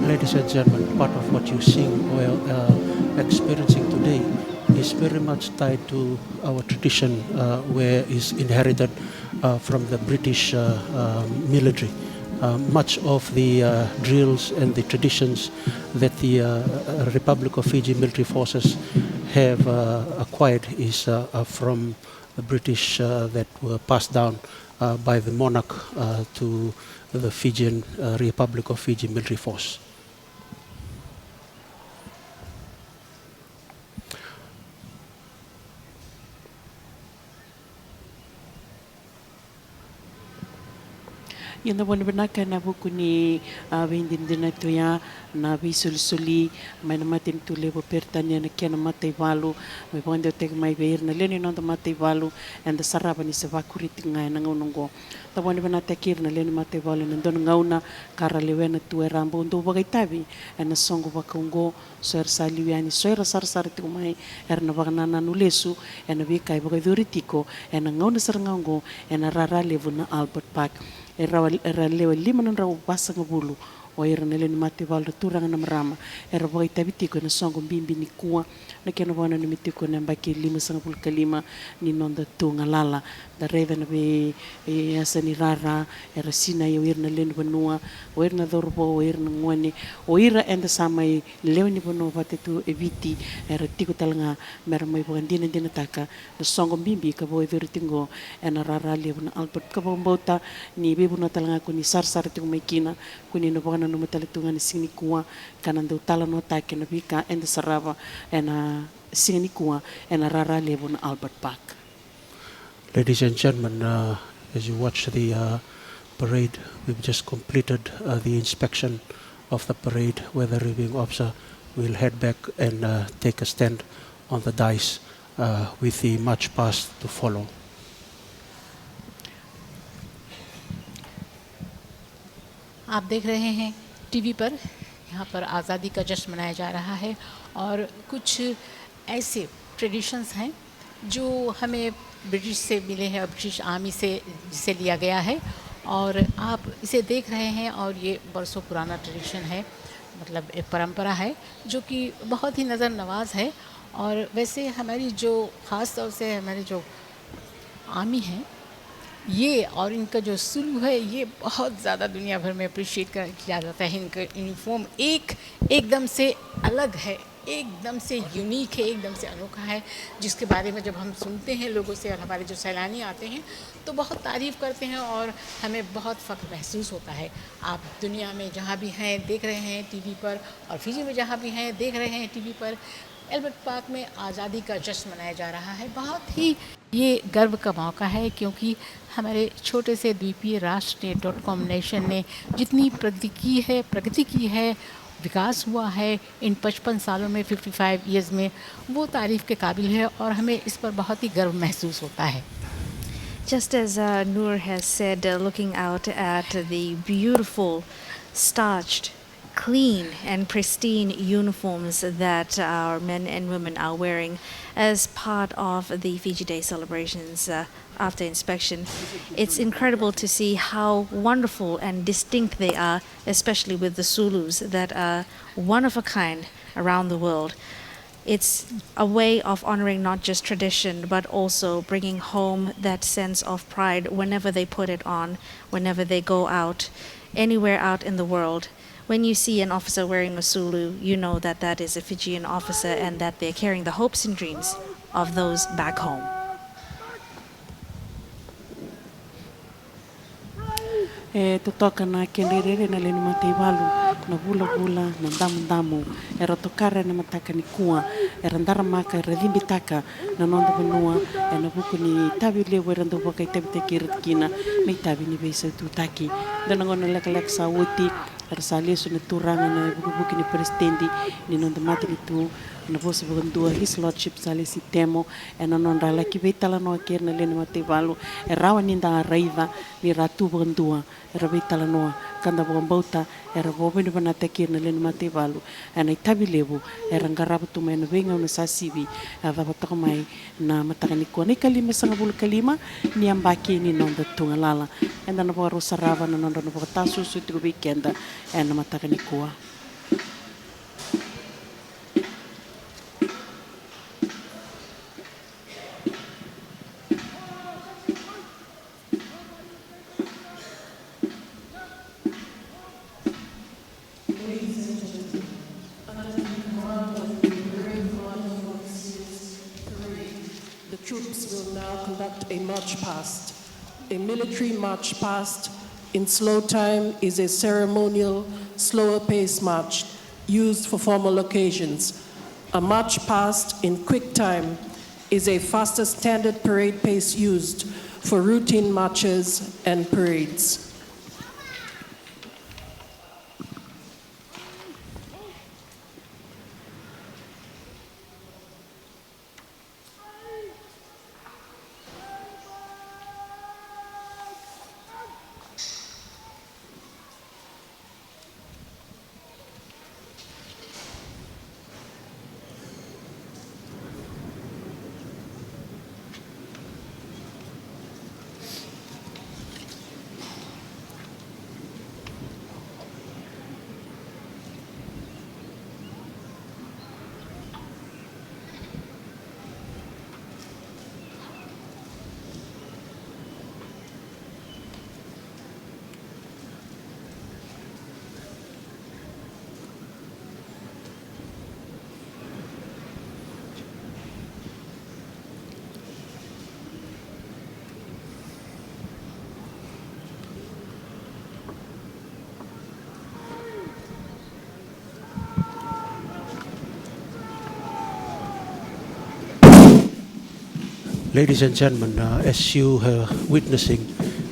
Ladies and gentlemen, part of what you're seeing or experiencing today is very much tied to our tradition, where is inherited from the British military. Much of the drills and the traditions that the Republic of Fiji military forces have acquired is from the British that were passed down by the monarch to the Fijian Republic of Fiji military force. Yanda wana banaka na buku ni windindina tu ya na visuli mai na matin tu lebo pertanya na kia na matai walu mai wanda te mai veir na leni nonda matai walu and the saraba ni se vakuriti ngai na ngonongo ta wana banata kir na leni matai walu na don ngauna kara lewena tu era mbo ndo bagai tabi na songo bakungo soer saliwiani soer sar tu mai na bagana nulesu na vikai bagai duritiko na ngauna sarngango na rara levu na Albert Park era lewa lima na rau basa ngabulu o era nele ni mate valdo turanga na marama era boy tabitiko na songo mbimbi ni kua na kena wana ni mitiko na mbaki lima sanga kalima ni nonda tunga lala da reva na be asa ni rara era sina yo irna len banua o irna dorbo o irna ngone o ira enda samai lewa ni banua vatetu eviti era tiko talanga mera mai bogandina dina taka na songo mbimbi ka boy veritingo ena rara lewa na Albert ka bombota ni bebu na talanga ko ni sar tu mekina kuni no bogana no matalitunga ni sini kua kana ndo tala no take na bika enda sarava ena sini kua ena rara lewa na Albert Park. Ladies and gentlemen, as you watch the parade, we've just completed the inspection of the parade, where the reviewing officer will head back and take a stand on the dais with the march past to follow. आप देख रहे हैं TV पर यहाँ पर आज़ादी का जश्न मनाया जा रहा है और कुछ ऐसे ट्रेडिशंस हैं जो हमें ब्रिटिश से मिले हैं और ब्रिटिश आर्मी से जिसे लिया गया है और आप इसे देख रहे हैं और ये बरसों पुराना ट्रेडिशन है, मतलब एक परंपरा है जो कि बहुत ही नज़र नवाज है। और वैसे हमारी जो ख़ास तौर से हमारी जो आर्मी है ये और इनका जो सुलू है ये बहुत ज़्यादा दुनिया भर में अप्रिशिएट किया जाता है। इनका यूनिफॉर्म एकदम से अलग है, एकदम से यूनिक है, एकदम से अनोखा है, जिसके बारे में जब हम सुनते हैं लोगों से और हमारे जो सैलानी आते हैं तो बहुत तारीफ़ करते हैं और हमें बहुत फ़ख्र महसूस होता है। आप दुनिया में जहाँ भी हैं देख रहे हैं टीवी पर, और फिजी में जहाँ भी हैं देख रहे हैं टीवी पर, एल्बर्ट पार्क में आज़ादी का जश्न मनाया जा रहा है। बहुत ही ये गर्व का मौका है, क्योंकि हमारे छोटे से द्वीपीय राष्ट्र ने .com नेशन ने जितनी प्रगति की है, विकास हुआ है इन 55 सालों में, 55 ईयर्स में, वो तारीफ़ के काबिल है और हमें इस पर बहुत ही गर्व महसूस होता है। Just as Noor has said, looking out at the beautiful, starched, clean and pristine uniforms that our men and women are wearing as part of the Fiji Day celebrations after inspection, it's incredible to see how wonderful and distinct they are, especially with the Zulus that are one of a kind around the world. It's a way of honoring not just tradition, but also bringing home that sense of pride whenever they put it on, whenever they go out, anywhere out in the world. When you see an officer wearing a Zulu, you know that that is a Fijian officer and that they're carrying the hopes and dreams of those back home. Tutoka na kenderere na leni mateivalu na vula na damu era tokara na mataka ni kua era ndara maka era dhimbitaka na nonda vanua na buku ni tavi lewe era ndo waka itavi te kiritkina me tavi ni beisa tutaki dana ngona lek sa uti era sa leso ni turanga na buku ni presidenti ni nonda mati ni tu na vosa vandua his lordship sa lesi temo na nonda la ki veitala no akir na leni mateivalu era wa ninda raiva ni ratu vandua era veitala noa kanda bauta era bobini bana tekir na leni mateivalu ana itavi lewu era ngaraba tu mai na venga na sasivi ava bataka mai na matakani ko ni kalima sanga bulu kalima ni ambaki ni nonda tunga lala enda na boro sarava na nonda na tasu su tu weekenda na matakani ko. Troops will now conduct a march past. A military march past in slow time is a ceremonial, slower pace march used for formal occasions. A march past in quick time is a faster standard parade pace used for routine marches and parades. Ladies and gentlemen, as you are witnessing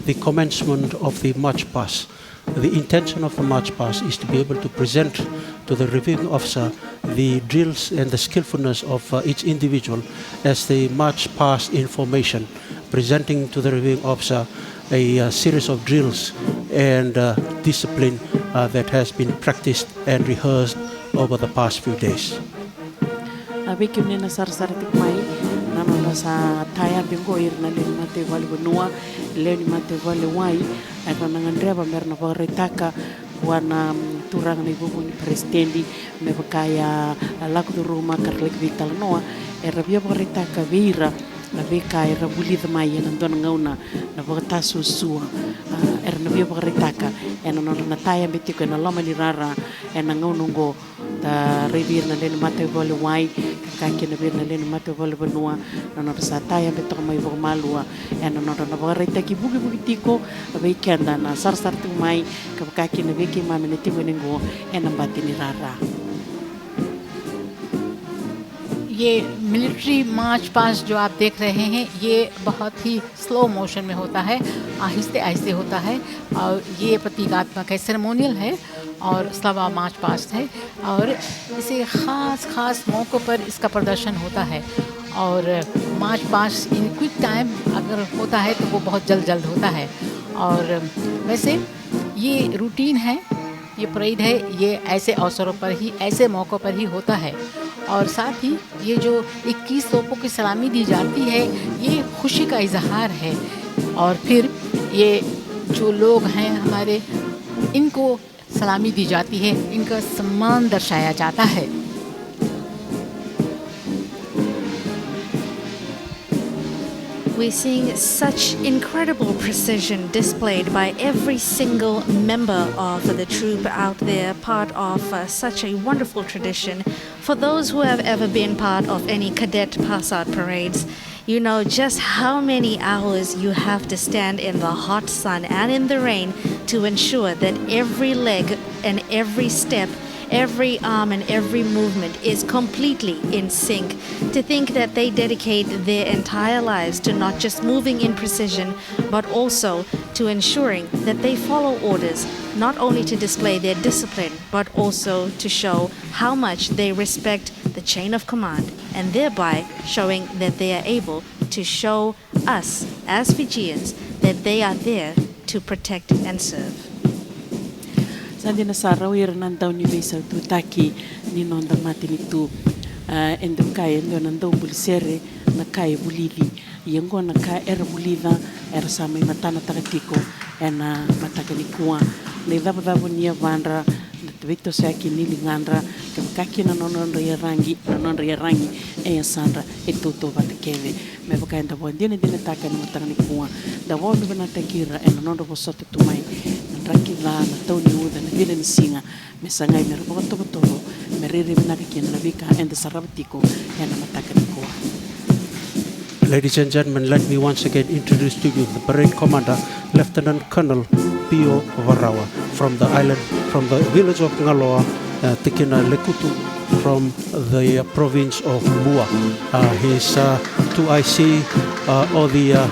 the commencement of the march past, the intention of the march past is to be able to present to the reviewing officer the drills and the skillfulness of each individual as they march past information, presenting to the reviewing officer a series of drills and discipline that has been practiced and rehearsed over the past few days. Sa taya bingo irna le mate vale benua le ni mate vale wai eka nangandreba merna varetaka wana turang ni bubu ni presidendi me bakaya laku tu rumah karlek vital noa era bia varetaka vira la beka era bulida mai na don ngauna na vatasu sua era na bia varetaka ena na taya betiko na lama ni rara ena ngaunungo ta revir na len mate vole wai ka na vir na len mate vole benua na sa taya be to mai vo malua na va reta ki bugi bugi tiko ve kenda na sar tu mai ka na ve ki ma ne tingo nengo na batini rara ये military march past जो आप देख रहे हैं ये बहुत ही slow motion में होता है, आहिस्ते आहिस्ते होता है और ये प्रतीकात्मक है, सेरेमोनियल है और स्लावा मार्च पास्ट है और इसे ख़ास मौक़ों पर इसका प्रदर्शन होता है और march past in quick time अगर होता है तो वो बहुत जल्द होता है और वैसे ये रूटीन है, ये परेड है, ये ऐसे अवसरों पर ही ऐसे मौक़ों पर ही होता है और साथ ही ये जो 21 तोपों की सलामी दी जाती है ये खुशी का इजहार है और फिर ये जो लोग हैं हमारे इनको सलामी दी जाती है, इनका सम्मान दर्शाया जाता है। We're seeing such incredible precision displayed by every single member of the troop out there, part of such a wonderful tradition. For those who have ever been part of any cadet pass-out parades, you know just how many hours you have to stand in the hot sun and in the rain to ensure that every leg and every step, every arm and every movement is completely in sync. To think that they dedicate their entire lives to not just moving in precision, but also to ensuring that they follow orders, not only to display their discipline, but also to show how much they respect the chain of command, and thereby showing that they are able to show us as Fijians that they are there to protect and serve. Sandina sarau nan daw ni besa tu taki ni non da mati ni tu endem kai endo nan daw bulisere na kai bulili yengo na ka bulida sama matana takatiko ena mataka ni kuwa ne dava ni vandra Victor Saki ni lingandra kaki na non rangi e sandra e tutto vatkeve me vaka enda bondine dine taka ni mataka ni kuwa da wonu bana takira ena non do bosote tu mai tranquila na toni uda na vile singa me sangai me roboto botoro me rere na kina na vika and sarabtiko and mataka ko. Ladies and gentlemen, let me once again introduce to you the parade commander, Lieutenant Colonel Pio Varawa from the island, from the village of Ngaloa, Tikina Lekutu, from the province of Mua. His 2IC or the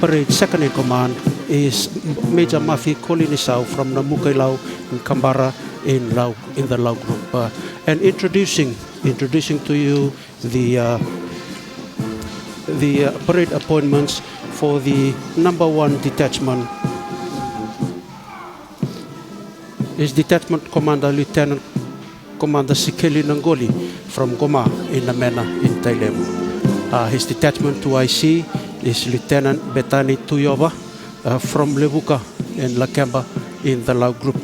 parade second in command is Major Mafi Kolinisau from Namukailau in Kambara in the Lau group. And introducing to you the parade appointments for the number 1 detachment is Detachment Commander Lieutenant Commander Sikeli Nangoli from Goma in Namena in Tailevu. His detachment 2IC is Lieutenant Betani Tuyoba from Levuka in Lakemba in the Lau group.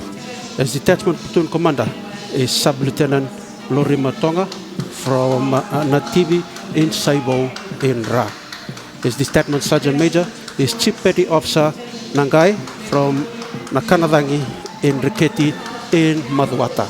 As detachment platoon commander is Sub-Lieutenant Lorima Tonga from Nativi in Saibo in Ra. His detachment sergeant major is Chief Petty Officer Nangai from Nakanadangi in Riketi in Maduata.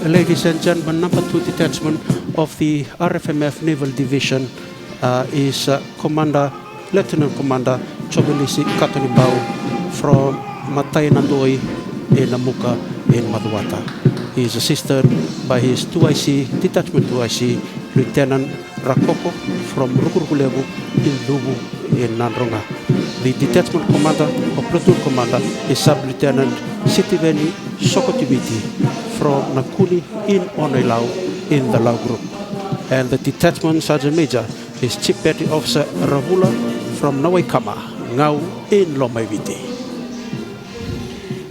Ladies and gentlemen, number 2 detachment of the RFMF Naval Division is Lieutenant Commander Chobilisi Katonibau from Matainandoi in Namuka in Maduata. He is assisted by his 2IC, Detachment 2IC, Lieutenant Rakoko from Rukurukulevu in Lubu in Nandronga. The detachment commander or platoon commander is Sub-Lieutenant Sitiveni Sokotibiti from Nakuni in Oneilau in the Lau group. And the detachment sergeant major is Chief Petty Officer Ravula from Nawaikama, Ngau in Lomaiviti.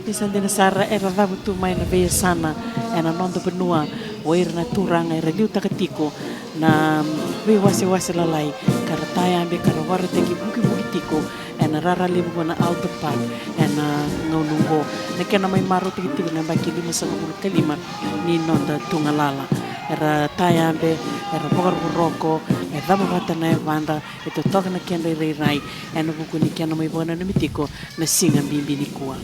Isandina sara era davutu mai na veia sana ena nondo benua o era na turanga era liu takatiko na we wase lalai karataya ambe karawara teki buki tiko e na rara lebu na Albert Park e na ngaunungo na kena mai maro tiki na baki 5 ni nonda tungalala era tayambe era pokar buroko e dama vatana e vanda e to toka na kenda rai e na buku ni kena mai bona na mitiko na singa bimbi ni kuwa.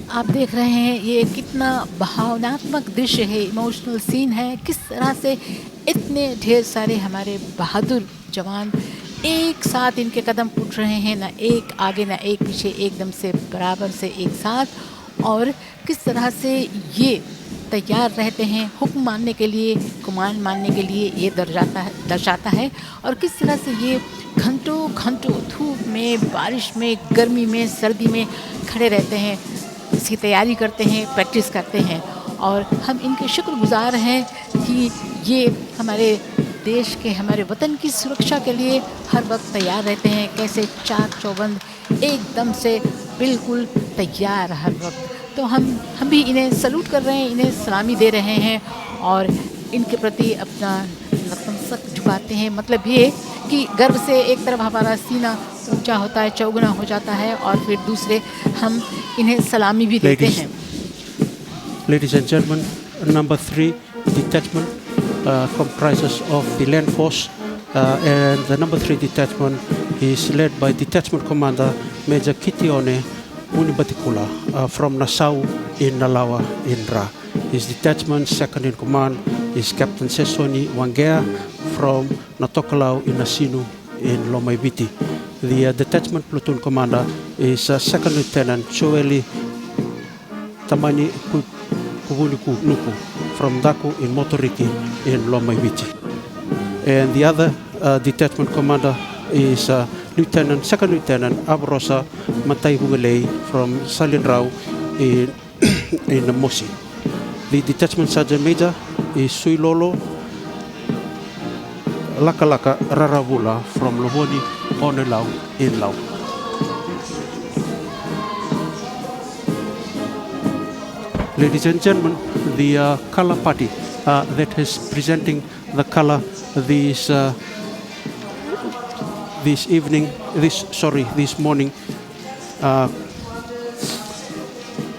आप देख रहे हैं ये कितना भावनात्मक दृश्य है, emotional scene है। किस तरह से इतने ढेर सारे हमारे बहादुर जवान एक साथ इनके कदम उठ रहे हैं, ना एक आगे ना एक पीछे, एकदम से बराबर से एक साथ, और किस तरह से ये तैयार रहते हैं हुक्म मानने के लिए, कमांड मानने के लिए, ये दर्शाता है। और किस तरह से ये घंटों धूप में, बारिश में, गर्मी में, सर्दी में खड़े रहते हैं, इसकी तैयारी करते हैं, प्रैक्टिस करते हैं। और हम इनके शुक्रगुजार हैं कि ये हमारे देश के, हमारे वतन की सुरक्षा के लिए हर वक्त तैयार रहते हैं। कैसे चाक चौबंद एकदम से बिल्कुल तैयार हर वक्त। तो हम भी इन्हें सल्यूट कर रहे हैं, इन्हें सलामी दे रहे हैं और इनके प्रति अपना नतमस्तक झुकाते हैं। मतलब ये कि गर्व से एक तरफ हमारा सीना ऊंचा होता है, चौगुना हो जाता है, और फिर दूसरे हम इन्हें सलामी भी देते हैं। Ladies and gentlemen, number 3 detachment comprises of the land force, and the number 3 detachment is led by detachment commander Major Kitione Unibatikula from Nassau in Nalawa in Ra. His detachment second in command is Captain Sesoni Wangea from Natokalau in Nasinu in Lomaibiti. The detachment platoon commander is Second Lieutenant Choeli Tamani Kuvuliku Nuku from Daku in Motoriki in Lomaibiti. And the other detachment commander is Second Lieutenant Abrosa Matai Bungalei from Salinrau in Mosi. The detachment sergeant major is Suilolo Lakalaka Raravula from Loboni Onelau in Lau. Ladies and gentlemen, the color party that is presenting the color this morning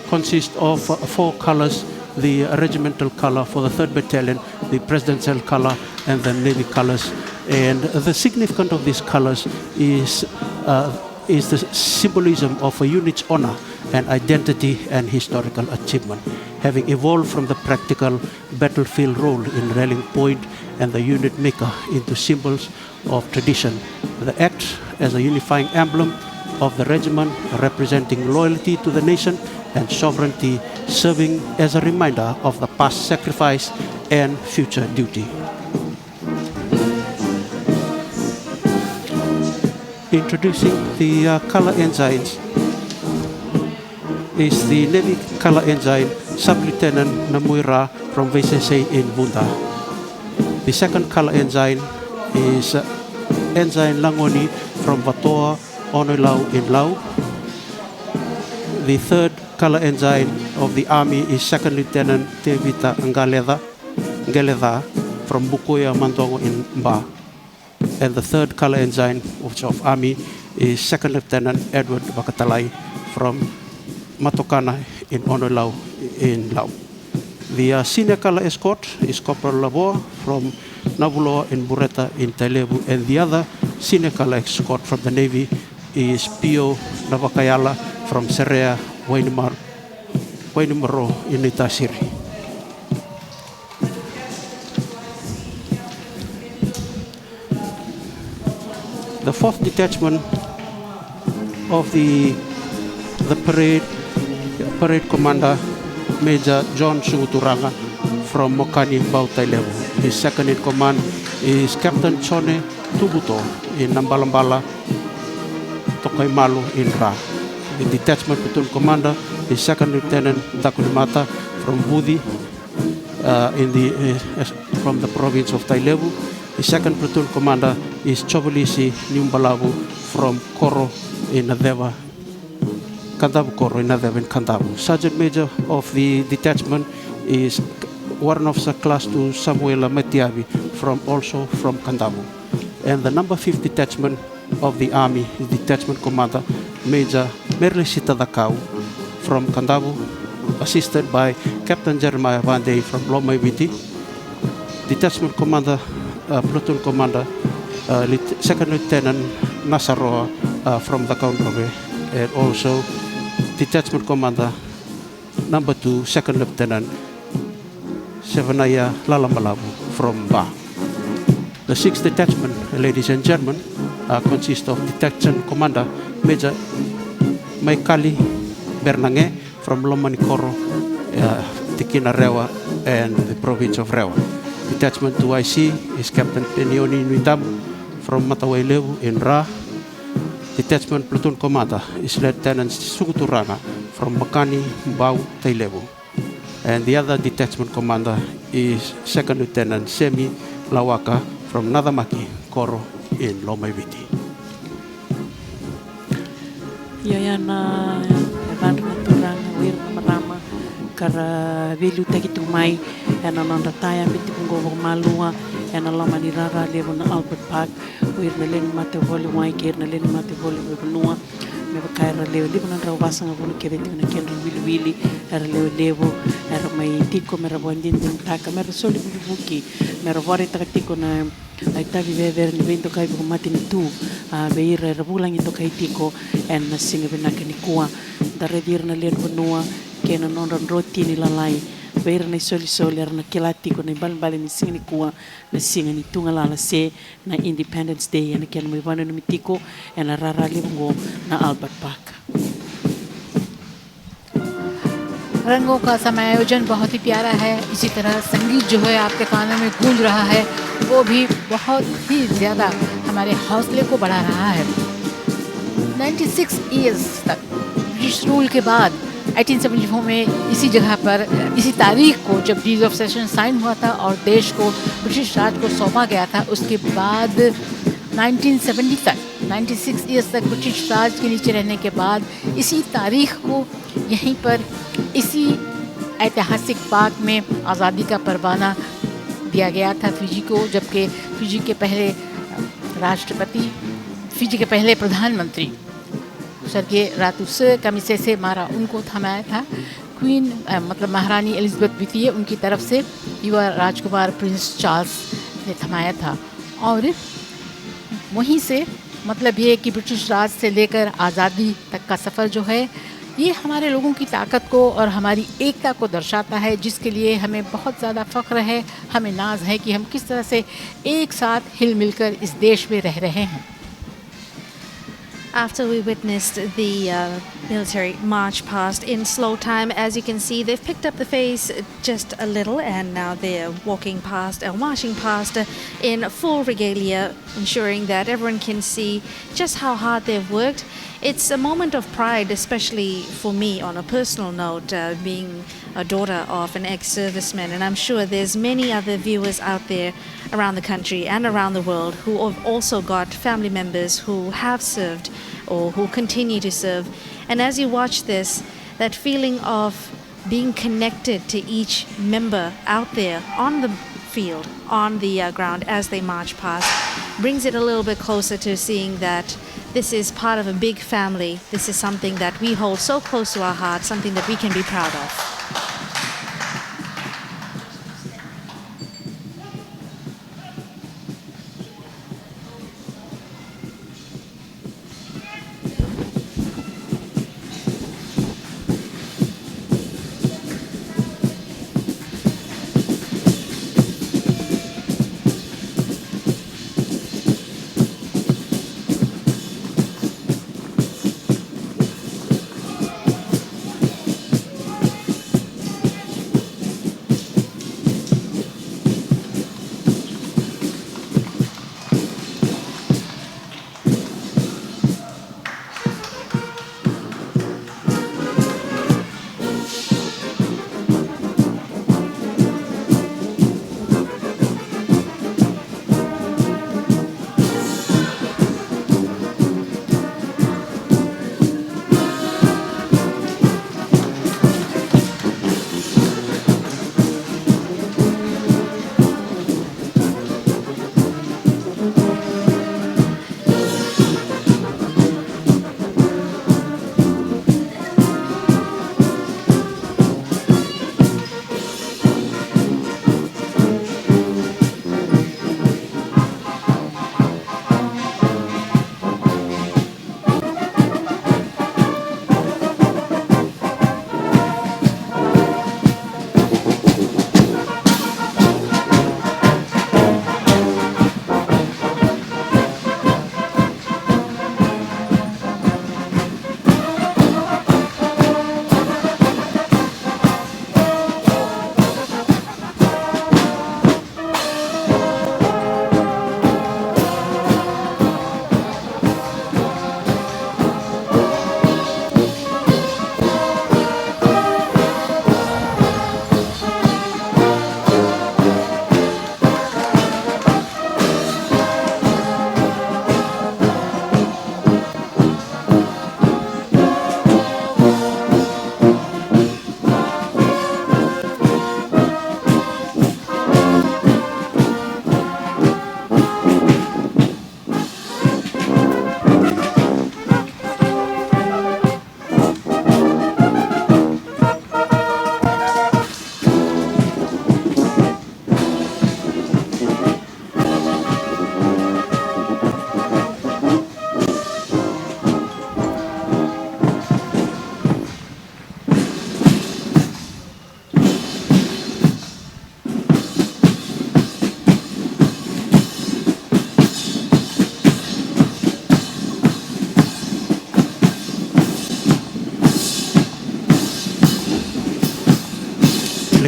consists of 4 colors: the regimental color for the 3rd Battalion, the presidential color, and the Navy colors. And the significance of these colors is the symbolism of a unit's honor and identity and historical achievement, having evolved from the practical battlefield role in rallying point and the unit maker into symbols of tradition. They act as a unifying emblem of the regiment, representing loyalty to the nation and sovereignty, serving as a reminder of the past sacrifice and future duty. Introducing the color ensigns is the Navy color ensign Sub-Lieutenant Namuira from VCC in Bunda. The second color ensign is Ensign Langoni from Vatoa, Onolau in Lau. The third color ensign of the Army is Second Lieutenant Tevita Ngaleda from Bukoya, Mandongo in Mba. And the third color ensign of Army is Second Lieutenant Edward Bakatalai from Matokana in Onolau in Lau. The senior color escort is Corporal Labor from Nabuloa in Bureta in Tailebu, and the other senior color escort from the Navy is Pio Navakayala from Serea Wainimaro in Itasiri. The 4th detachment of the parade commander Major John Suguturanga from Mokani Bautailevu. His second in command is Captain Chone Tubuto in Nambalambala, Tokaimalu in Ra. The detachment platoon commander is Second Lieutenant Dakulimata from Budi from the province of Tailevu. The second platoon commander is Chobolisi Nyumbalavu from Koro in Nadeva, Kandavu Koro in Nadeva in Kandavu. Sergeant Major of the detachment is Warrant Officer Class 2 Samuela Metiavi also from Kandavu. And the number 5th detachment of the Army is Detachment Commander Major Merle Sitadakau from Kandavu, assisted by Captain Jeremiah Vande from Lomaiviti, Detachment Commander, Platoon Commander, Second Lieutenant Nasaroa from the Kaunrobe, and also Detachment Commander number 2, Second Lieutenant Sevanaya Lalamalabu from Ba. The 6th detachment, ladies and gentlemen, consists of Detachment Commander Major Maikali Bernange from Lomanikoro, Tikina Rewa, and the province of Rewa. Detachment 2IC is Captain Penioni Nwindamu from Matawailewu in Ra. Detachment Platoon Commander is Lieutenant Suguturanga from Makani, Mbau, Tailewu. And the other detachment commander is Second Lieutenant Semi Lawaka from Nadamaki, Koro in Lomaiviti. Yayana Evan Turanga, Wirna Marama, Kara Vilu Takitumai, and another Taya Bitipungo Malua, and a Lamaniraga live on Albert Park, Wirna Len Matevoli, Waikirna Len Matevoli, Nua. Me kaira leo libo na rawasa nga bunu kebeti na kenro wili era leo era mai tiko mera bondin din taka mera soli buki mera vore taka tiko na ai tavi ver ni vento kai bu mati ni tu beira era bulang ito kai tiko en na singa bina kenikua da redir na len bunua kena non roti ni lalai beira na soli era na kelati ko na bal ni singa ni kua na singa ni tunga lala se na Independence Day en ken mai vano ni tiko en na rara libungo na Albert Park. रंगों का समायोजन बहुत ही प्यारा है। इसी तरह संगीत जो है आपके कानों में गूंज रहा है वो भी बहुत ही ज़्यादा हमारे हौसले को बढ़ा रहा है। 96 इयर्स तक ब्रिटिश रूल के बाद 1874 में इसी जगह पर इसी तारीख को जब डीड ऑफ सेशन साइन हुआ था और देश को ब्रिटिश राज को सौंपा गया था, उसके बाद 1970 तक 96 इयर्स तक ब्रिटिश राज के नीचे रहने के बाद इसी तारीख को यहीं पर इसी ऐतिहासिक पार्क में आज़ादी का परवाना दिया गया था फिजी को, जबकि फिजी के पहले राष्ट्रपति, फिजी के पहले प्रधानमंत्री स्वर्गीय रातुसे कमिसेसे मारा उनको थमाया था। क्वीन मतलब महारानी एलिज़ाबेथ द्वितीय उनकी तरफ से युवा राजकुमार प्रिंस चार्ल्स ने थमाया था। और वहीं से मतलब ये कि ब्रिटिश राज से लेकर आज़ादी तक का सफ़र जो है ये हमारे लोगों की ताकत को और हमारी एकता को दर्शाता है, जिसके लिए हमें बहुत ज़्यादा फ़ख्र है, हमें नाज है कि हम किस तरह से एक साथ हिल मिलकर इस देश में रह रहे हैं। After we witnessed the military march past in slow time, as you can see, they've picked up the pace just a little, and now they're walking past, marching past in full regalia, ensuring that everyone can see just how hard they've worked. It's a moment of pride, especially for me on a personal note, being a daughter of an ex-serviceman, and I'm sure there's many other viewers out there around the country and around the world who have also got family members who have served or who continue to serve. And as you watch this, that feeling of being connected to each member out there on the field, on the ground as they march past, brings it a little bit closer to seeing that this is part of a big family. This is something that we hold so close to our hearts, something that we can be proud of.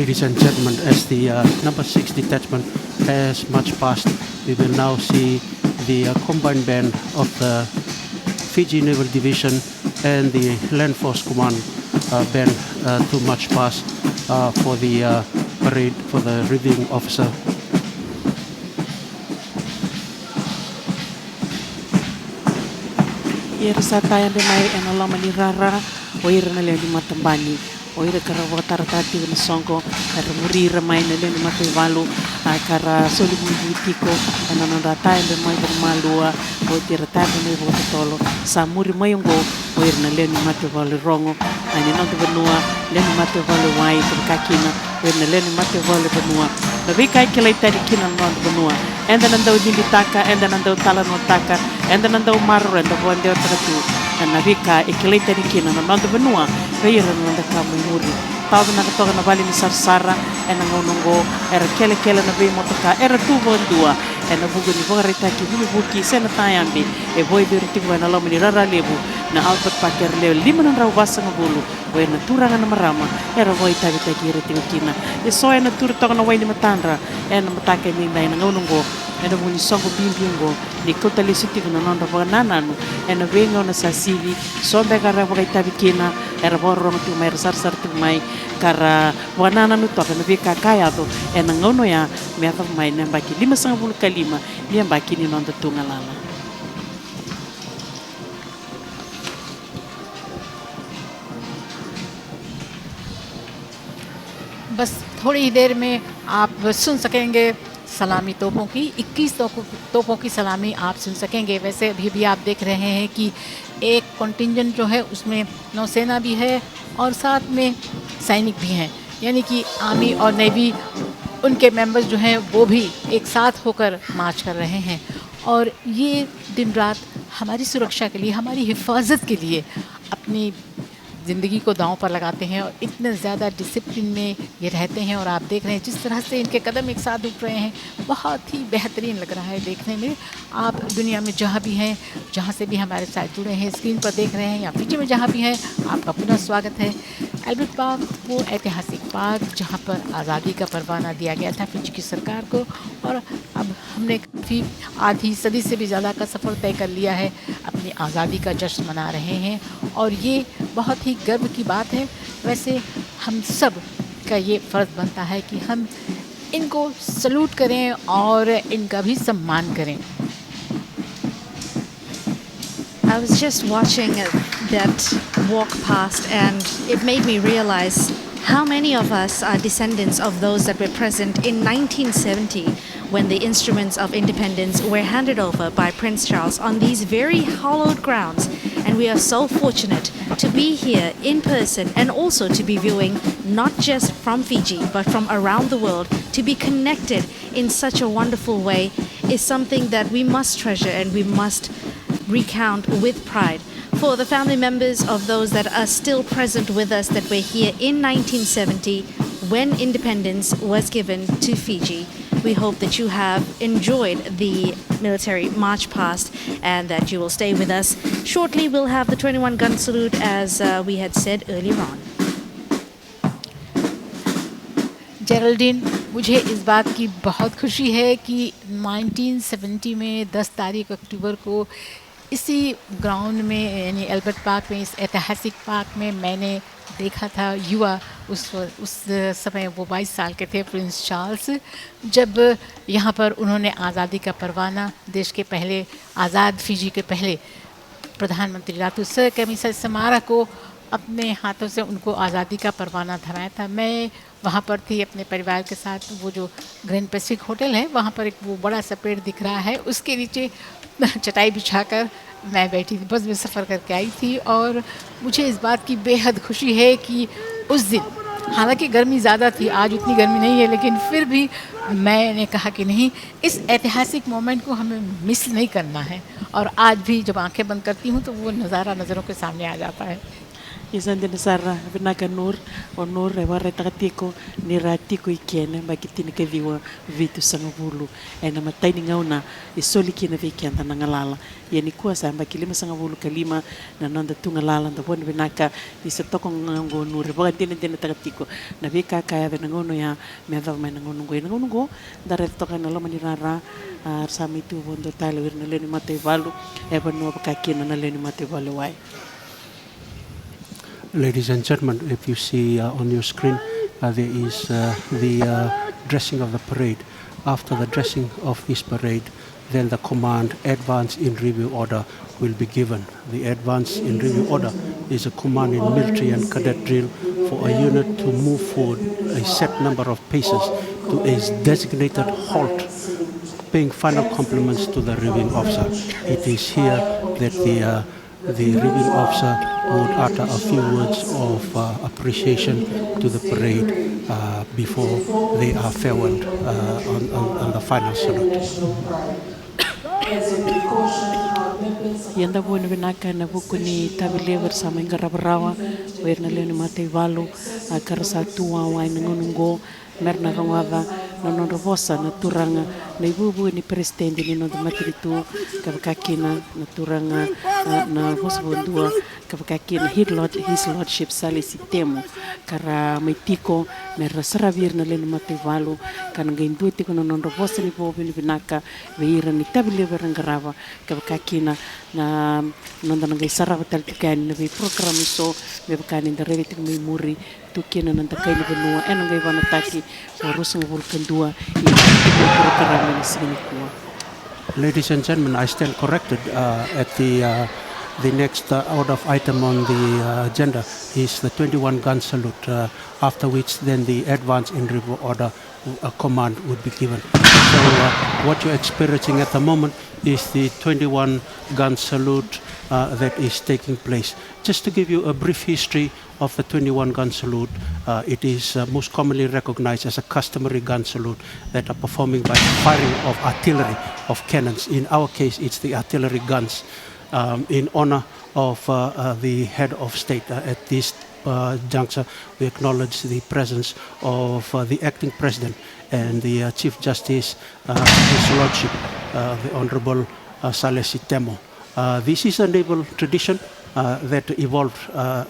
ladies and gentlemen, as the number 6 detachment has marched past, we will now see the combined band of the Fiji Naval Division and the Land Force Command band to march past for the parade for the reviewing officer. Ira sa tayo de mai ena lama ni rara o ira na le ni matambani o ira kara watara tati na songo kara murira mai na le ni mativalu kara soli tiko ena na tayo de mai bermalua o tira tayo mai tolo sa muri mai ngo o ira na le ni mativalu rongo ani no benua le ni mativalu wai kakina o ira na le ni mativalu benua na kai kila tadi kina no benua enda nandau taka enda nandau tala no taka enda nandau maru enda bonde tratu na vika ikileta dikina na nando benua veira nanda kamu muri tau na toga na bali ni sarsara ena ngonongo era kele na be motoka era tu bondua ena bugu ni bora taki buki sena tayambi e boy berti bana lo mini rara lebu na Albert Paker le lima na rau basa ngabulu we na turanga na marama era boy tabi taki reti kina e so ena tur toga na waini matandra ena matake ni na ngonongo ena buni songo bimbingo ni kota le siti na nanda banananu ena venga na sasili so be gara boy tabi kina era borro tu mai sar tu mai kara banananu to na vika kaya to ena ngono ya me ata mai na baki 5 kalima ni baki ni nanda tungalala. बस थोड़ी ही देर में आप सुन सकेंगे सलामी तोपों की 21 तोपों की सलामी आप सुन सकेंगे। वैसे अभी भी आप देख रहे हैं कि एक कॉन्टिंजेंट जो है उसमें नौसेना भी है और साथ में सैनिक भी हैं, यानी कि आर्मी और नेवी उनके मेंबर्स जो हैं वो भी एक साथ होकर मार्च कर रहे हैं और ये दिन रात हमारी सुरक्षा के लिए, हमारी हिफाजत के लिए अपनी ज़िंदगी को दांव पर लगाते हैं और इतने ज़्यादा डिसिप्लिन में ये रहते हैं। और आप देख रहे हैं जिस तरह से इनके कदम एक साथ उठ रहे हैं, बहुत ही बेहतरीन लग रहा है देखने में। आप दुनिया में जहाँ भी हैं, जहाँ से भी हमारे साथ जुड़े हैं, स्क्रीन पर देख रहे हैं या फिजी में जहाँ भी हैं, आपका पुनः स्वागत है। एल्बर्ट पार्क वो ऐतिहासिक पार्क जहाँ पर आज़ादी का परवाना दिया गया था फिजी की सरकार को, और अब हमने काफ़ी आधी सदी से भी ज़्यादा का सफ़र तय कर लिया है, अपनी आज़ादी का जश्न मना रहे हैं और ये बहुत ही गर्व की बात है। वैसे हम सब का ये फ़र्ज़ बनता है कि हम इनको सल्यूट करें और इनका भी सम्मान करें। I was just watching that walk past and it made me realize how many of us are descendants of those that were present in 1970 when the instruments of independence were handed over by Prince Charles on these very hallowed grounds. And we are so fortunate to be here in person and also to be viewing not just from Fiji but from around the world. To be connected in such a wonderful way is something that we must treasure and we must recount with pride. For the family members of those that are still present with us that were here in 1970 when independence was given to Fiji, we hope that you have enjoyed the military march past and that you will stay with us. Shortly we'll have the 21 gun salute as we had said earlier on. जेरल्डीन, मुझे इस बात की बहुत खुशी है कि 1970 में 10 तारीख अक्टूबर को इसी ग्राउंड में यानी एल्बर्ट पार्क में, इस ऐतिहासिक पार्क में मैंने देखा था युवा, उस समय वो 22 साल के थे, प्रिंस चार्ल्स, जब यहाँ पर उन्होंने आज़ादी का परवाना, देश के पहले आज़ाद फिजी के पहले प्रधानमंत्री रातू सर कैमिसा समारा को अपने हाथों से उनको आज़ादी का परवाना थमाया था। मैं वहाँ पर थी अपने परिवार के साथ। वो जो ग्रैंड पैसिफिक होटल है वहाँ पर एक वो बड़ा सा पेड़ दिख रहा है, उसके नीचे चटाई बिछाकर मैं बैठी थी, बस में सफ़र करके आई थी। और मुझे इस बात की बेहद खुशी है कि उस दिन, हालांकि गर्मी ज़्यादा थी, आज उतनी गर्मी नहीं है, लेकिन फिर भी मैंने कहा कि नहीं, इस ऐतिहासिक मोमेंट को हमें मिस नहीं करना है। और आज भी जब आंखें बंद करती हूँ तो वो नज़ारा नज़रों के सामने आ जाता है। Isang din sara vinaka nur o nur e warre takatiko ni ratiko ikene makitini ke viwa vitu sangavulu e na matai ni ngauna isoli kina viki anta nangalala yani kuwa sa makilima sangavulu kalima na nanda tungalala nda bon vinaka isa toko ngango nur e baga dina takatiko na vika kaya ve nangono ya meva mai nangono go dare toka na loma ni rara sami tu bondo tale wirna leni matai valu e banu bakakina na leni matai valu wai. Ladies and gentlemen, if you see on your screen, there is the dressing of the parade. After the dressing of this parade, then the command advance in review order will be given. The advance in review order is a command in military and cadet drill for a unit to move forward a set number of paces to a designated halt, paying final compliments to the reviewing officer. It is here that the reviewing officer would utter a few words of appreciation to the parade before they are farewelled on the final salute. Yanda buwan binaka na buku ni tabile bersama ingara berawa werna leni mate valu karasa tua wai nangonungo merna kangwava nono robosa na turanga na ibu ni presidente ni nono matiritu kabakakina na turanga na bosbondua kabakakina his lordship sali sitemo kara maitiko merna saravir na leni mate valu kana ngaindu tiko nono robosa ni bobi ni binaka veira ni tabile berangarava kabakakina na nonda ngai sarava taltikani na ve program so me bakani da reviti me muri tukina nanda kai ni benua ena ngai wana taki urus ngulkandua i program ni sini kuwa. Ladies and gentlemen, I stand corrected at the next order of item on the agenda is the 21 gun salute, after which then the advance in review order command would be given. So what you're experiencing at the moment is the 21 gun salute that is taking place. Just to give you a brief history of the 21 gun salute, it is most commonly recognized as a customary gun salute that are performing by firing of artillery, of cannons. In our case, it's the artillery guns in honor of the head of state. At this juncture, we acknowledge the presence of the acting president and the Chief Justice, His Lordship, the Honorable Saleh Sitemo. This is a naval tradition that evolved.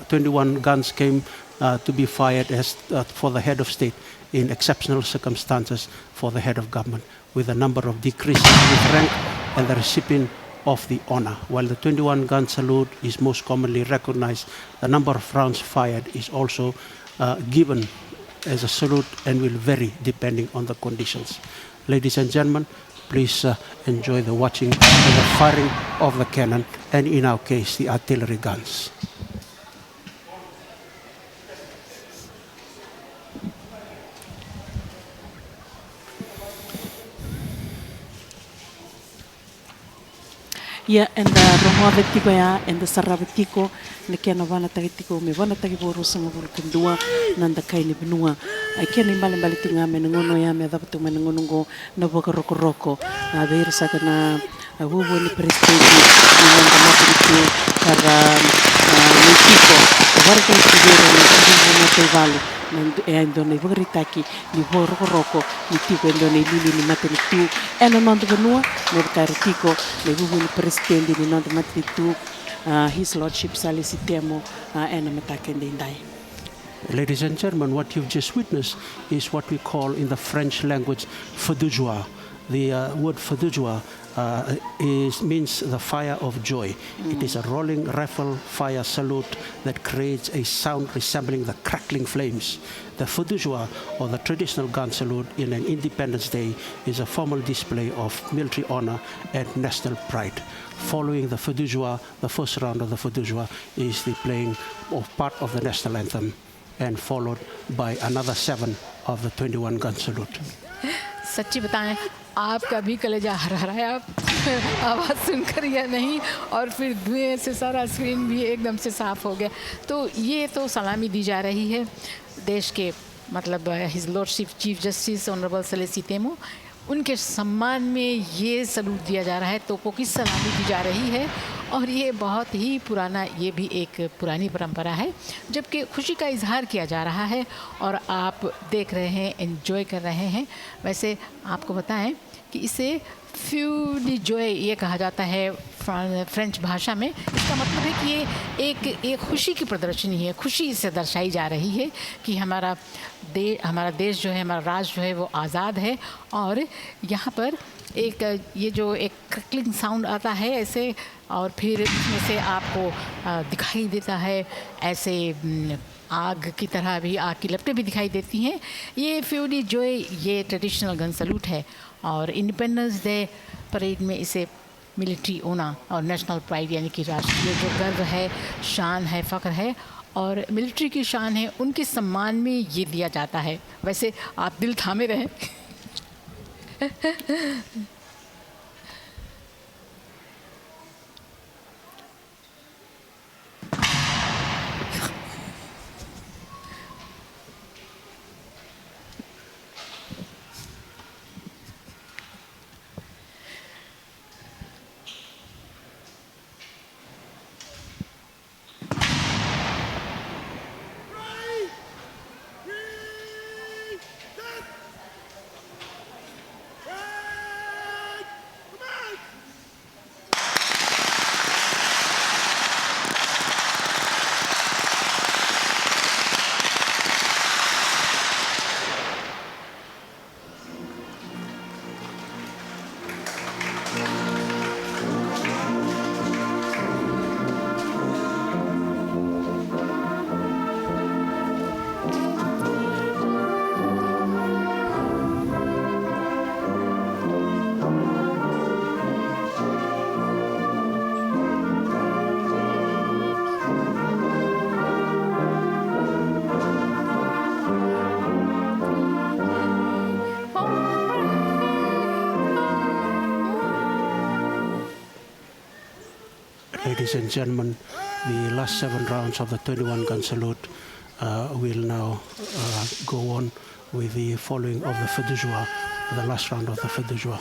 21 guns came to be fired as for the head of state in exceptional circumstances for the head of government, with a number of decreases with rank and the recipient of the honor. While the 21 gun salute is most commonly recognized, the number of rounds fired is also given as a salute and will vary depending on the conditions. Ladies and gentlemen, please enjoy the watching and the firing of the cannon, and in our case, the artillery guns. Ya enda romo vetiko ya enda sarabetiko ne kena wana tagitiko me wana tagiboru sanga bulkandua nanda kaini benua ai kena mbali tinga me ngono ya me dapatu me ngono go na boka roko na beir sakana abubu ni presidente ni nanda matriki kara mitiko varka sigero ni abubu na tevali endo nei veritaki ni roko ni tipo endo nei lili ni matritu eno nanda benua me kartiko ne bubu ni presidente ni nanda matritu His Lordship Saleh Sitemo ena matakende indai. Ladies and gentlemen, what you've just witnessed is what we call in the French language feu de joie. The word feu de joie means the fire of joy. It is a rolling rifle fire salute that creates a sound resembling the crackling flames. The feu de joie, or the traditional gun salute in an Independence Day, is a formal display of military honor and national pride. Following the feu de joie, the first round of the feu de joie is the playing of part of the national anthem, and followed by another 7 of the 21 gun salute. सच्ची बताएं, आपका भी कलेजा हरहराया आवाज़ सुनकर या नहीं, और फिर धुएं से सारा स्क्रीन भी एकदम से साफ़ हो गया. तो ये तो सलामी दी जा रही है देश के मतलब his lordship chief justice honourable Salesi Temo, उनके सम्मान में ये सलूट दिया जा रहा है, तोपों की सलामी दी जा रही है. और ये बहुत ही पुराना, ये भी एक पुरानी परंपरा है, जबकि खुशी का इजहार किया जा रहा है और आप देख रहे हैं, एंजॉय कर रहे हैं। वैसे आपको बताएं कि इसे फ्यू डी जोए ये कहा जाता है फ्रेंच भाषा में। इसका मतलब है कि ये एक खुशी की प्रदर्शनी है, खुशी इससे दर्शाई जा रही है कि हमारा देश जो है, हमारा राज्य जो है वो आज़ाद है। और यहाँ पर ये जो एक क्रैकलिंग साउंड आता है ऐसे, और फिर इसमें से आपको दिखाई देता है ऐसे आग की तरह भी, आग की लपटें भी दिखाई देती हैं। ये फ्यूडी जोए ये ट्रेडिशनल गन सैल्यूट है और इंडिपेंडेंस डे परेड में इसे मिलिट्री ओना और नेशनल प्राइड यानी कि राष्ट्रीय जो गर्व है, शान है, फ़ख्र है और मिलिट्री की शान है, उनके सम्मान में ये दिया जाता है। वैसे आप दिल थामे रहें। Ladies and gentlemen, the last 7 rounds of the 21 gun salute will now go on with the following of the feu de joie, the last round of the feu de joie,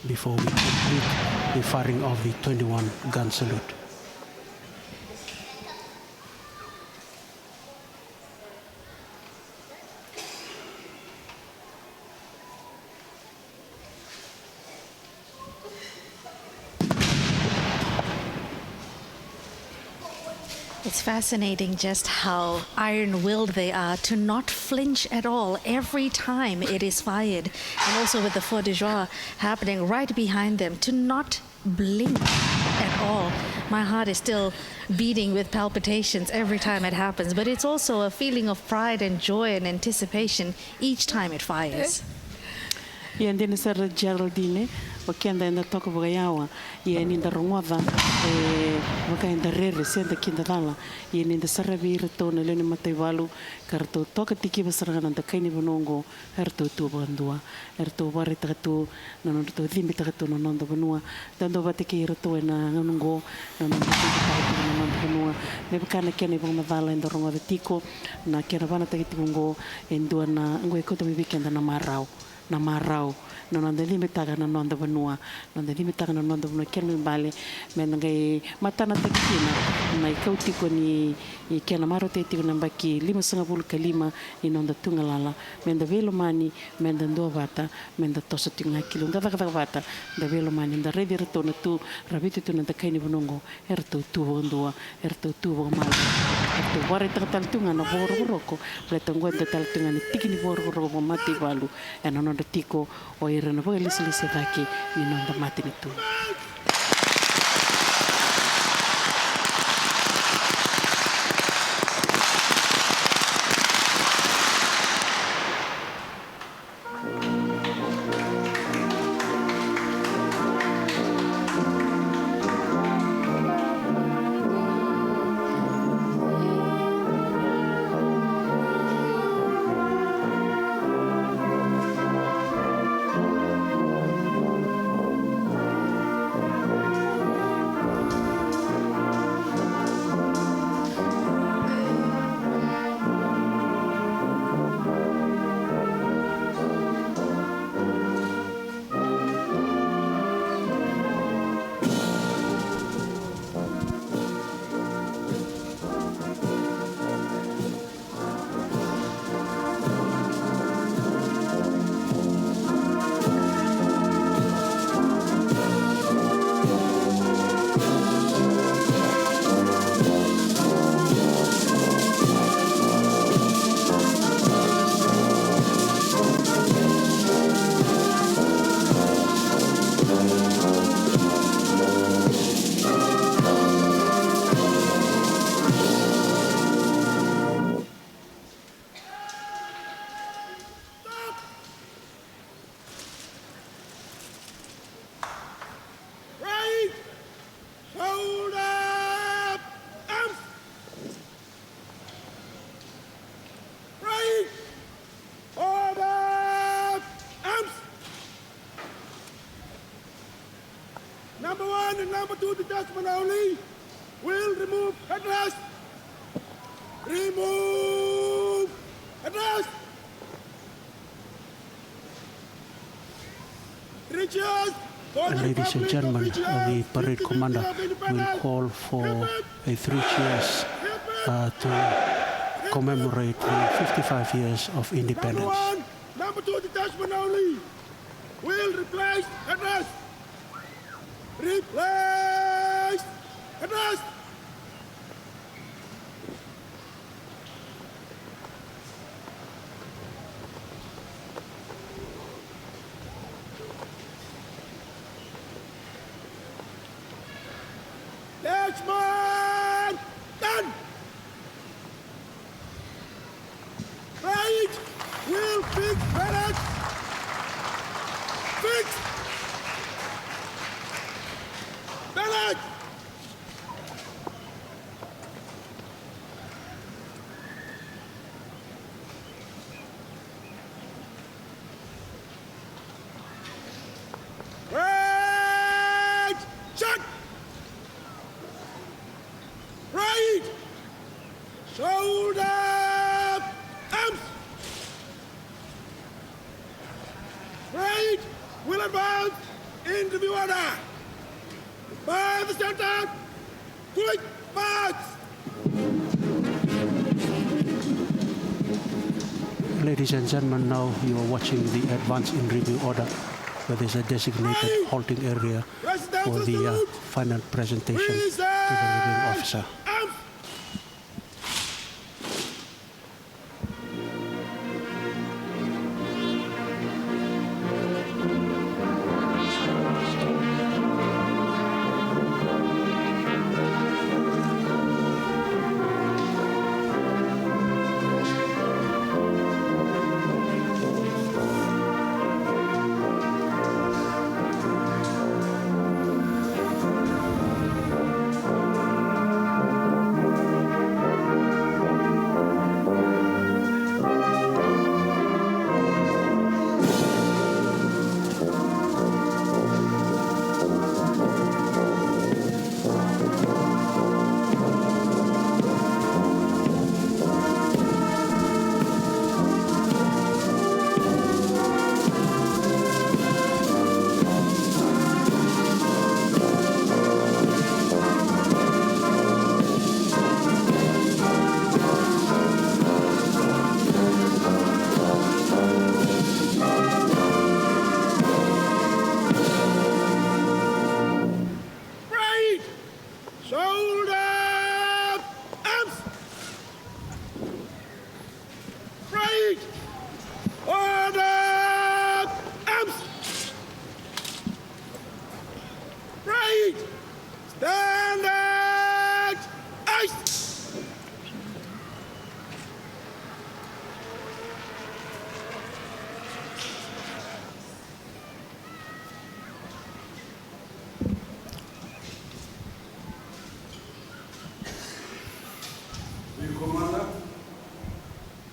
before we complete the firing of the 21 gun salute. It's fascinating just how iron-willed they are to not flinch at all every time it is fired. And also with the feu de joie happening right behind them, to not blink at all. My heart is still beating with palpitations every time it happens, but it's also a feeling of pride and joy and anticipation each time it fires. Yandine Sarah Geraldine, Wakenda in the Tokoyawa, Yen in the Romoda, Waka in the Rere, send the Kindala, Yen in the Sarabi, Reton, Eleni Matevalu, Carto, Tokatiki Vasaran, and the Kanibonongo, Herto Tubandua, Erto Varitatu, Nanoto Dimitatu, non the Vanua, Dando Vatiki Reto and Nango, Nanongo, Nebukana Kenibonava in the Roma de Tico, Nakiravana Takitungo, and Duana, and we could be weekend and Namarao, non the limitaga non the vanua, non the limitaga non the Kenny Bali, Menangay Matana Takina, my Kautiko ni Kenamaro Tetinambaki, Limasangabul Kalima, in on the Tungalala, men the Velomani, men the Dovata, men the Tosatunga Kilum, the Vata, the Velomani, and the Ready Return to Rabitun and the Kanibongo, Erto Tuvondua, Erto Tuvo Mal, Erto Waritataltunga, and a Boroko, let them go the Taltung and Tikini Boroko Mativalu, and on the Tico, or Irenovolis Lisevaki, in on the Matinitu. Number 1 and number 2 detachment only will remove headrest. Remove headrest. Reaches. Ladies and gentlemen, the parade commander will call for a 3 cheers to commemorate the 55 years of independence. Number 1, number 2 detachment only will replace headrest. Replace headrest. Detachment done. Right will fix headrest. Fix. Balance. Right. Shut. Right. Shoulder. Arms. Right. Will advance into the order. By the center. Quick march. Ladies and gentlemen, now you are watching the advance in review order, where there's a designated halting area for the final presentation to the reviewing officer. Arms.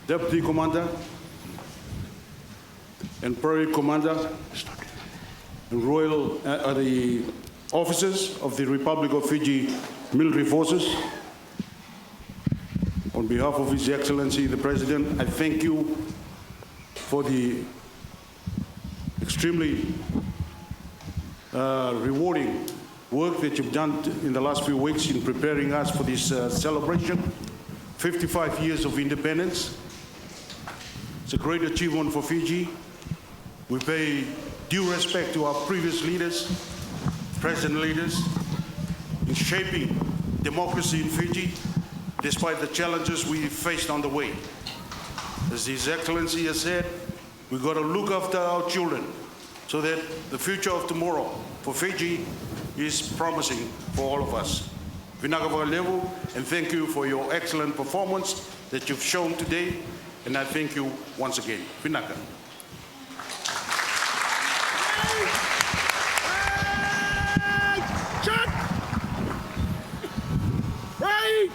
Deputy Commander and Parade Commander and the officers of the Republic of Fiji Military Forces. On behalf of His Excellency the President, I thank you for the extremely rewarding work that you've done in the last few weeks in preparing us for this celebration. 55 years of independence. It's a great achievement for Fiji. We pay due respect to our previous leaders, present leaders, in shaping democracy in Fiji, despite the challenges we faced on the way. As His Excellency has said, we've got to look after our children so that the future of tomorrow for Fiji is promising for all of us. Vinaka Vakalevu, and thank you for your excellent performance that you've shown today, and I thank you once again. Vinaka. Shut! Right!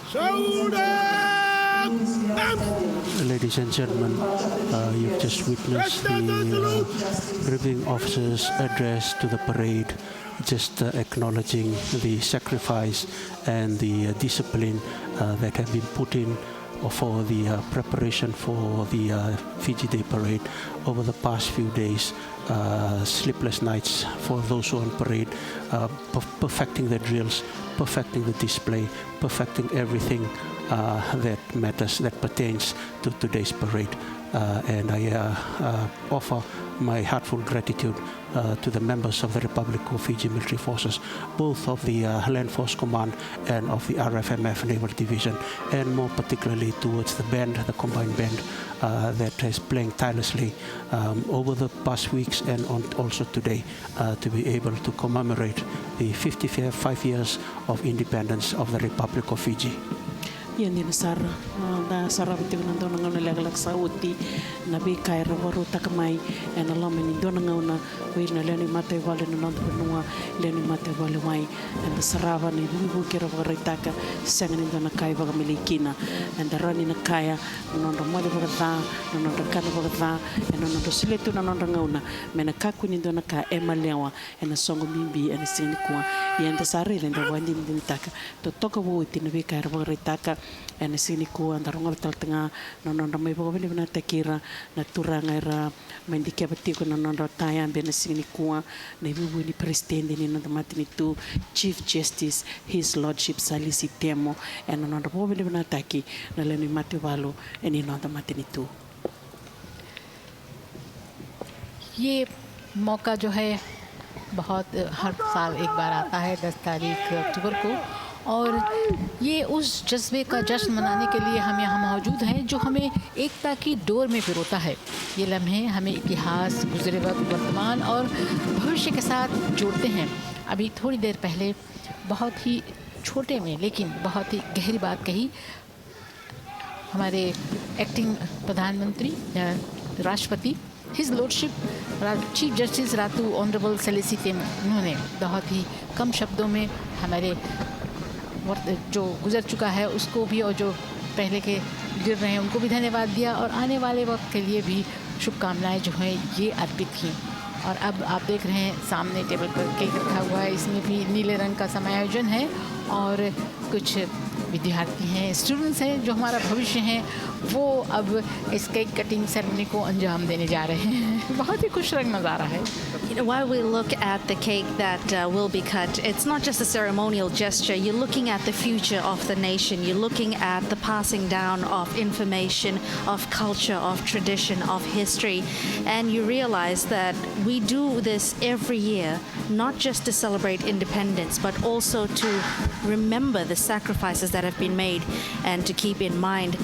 Shoulder! Ladies and gentlemen, you've just witnessed the reviewing officer's address to the parade. just acknowledging the sacrifice and the discipline that have been put in for the preparation for the Fiji Day Parade over the past few days. Sleepless nights for those who are on parade, perfecting the drills, perfecting the display, perfecting everything that matters, that pertains to today's parade. And I offer my heartfelt gratitude to the members of the Republic of Fiji Military Forces, both of the Land Force Command and of the RFMF Naval Division, and more particularly towards the band, the combined band that is playing tirelessly over the past weeks and also today to be able to commemorate the 55 years of independence of the Republic of Fiji. Yan din sar da sarap ti nando nang nalagalak sa uti na bi kay rawaro takamay en alam ni do nang na wi na leni mate wale no nando nuwa leni mate wale wai en sarava ni bubu kira varitaka sangan do na kay baga milikina en rani na kaya nando mole baga da nando kan baga da en nando siletu nando ngauna mena kaku ni do na ka emalewa en songo mimbi en sinikwa yan da sarre en do wandi ni taka to toka wo ti na bi kay varitaka en siniku andarong tal tengah nonon ramai bawa bini bina tekira na turang era mendiki abati ko nonon rotaya bina siniku na ibu ni president ni nonon mati itu Chief Justice His Lordship Salisi Temo en nonon bawa bini bina taki na leni mati walu eni nonon mati itu. ये मौका जो है बहुत हर साल एक बार आता है 10 तारीख अक्टूबर को और ये उस जज्बे का जश्न मनाने के लिए हम यहाँ मौजूद हैं जो हमें एकता की डोर में पिरोता है। ये लम्हे हमें इतिहास, गुज़रे वक्त, वर्तमान और भविष्य के साथ जोड़ते हैं। अभी थोड़ी देर पहले बहुत ही छोटे में लेकिन बहुत ही गहरी बात कही हमारे एक्टिंग प्रधानमंत्री राष्ट्रपति his lordship chief justice Ratu honourable Salesi Temo, उन्होंने बहुत ही कम शब्दों में हमारे जो गुजर चुका है उसको भी और जो पहले के गिर रहे हैं उनको भी धन्यवाद दिया और आने वाले वक्त के लिए भी शुभकामनाएं जो हैं ये अर्पित की। और अब आप देख रहे हैं सामने टेबल पर केक रखा हुआ है, इसमें भी नीले रंग का समायोजन है और कुछ विद्यार्थी हैं, स्टूडेंट्स हैं जो हमारा भविष्य हैं, वो अब इस केक कटिंग सेरेमनी को अंजाम देने जा रहे हैं। बहुत ही खुश रंग नज़ारा है। You know, while we look at the cake that will be cut, it's not just a ceremonial gesture. You're looking at the future of the nation. You're looking at the passing down of information, of culture, of tradition, of history. And you realize that we do this every year, not just to celebrate independence, but also to remember the sacrifices that have been made and to keep in mind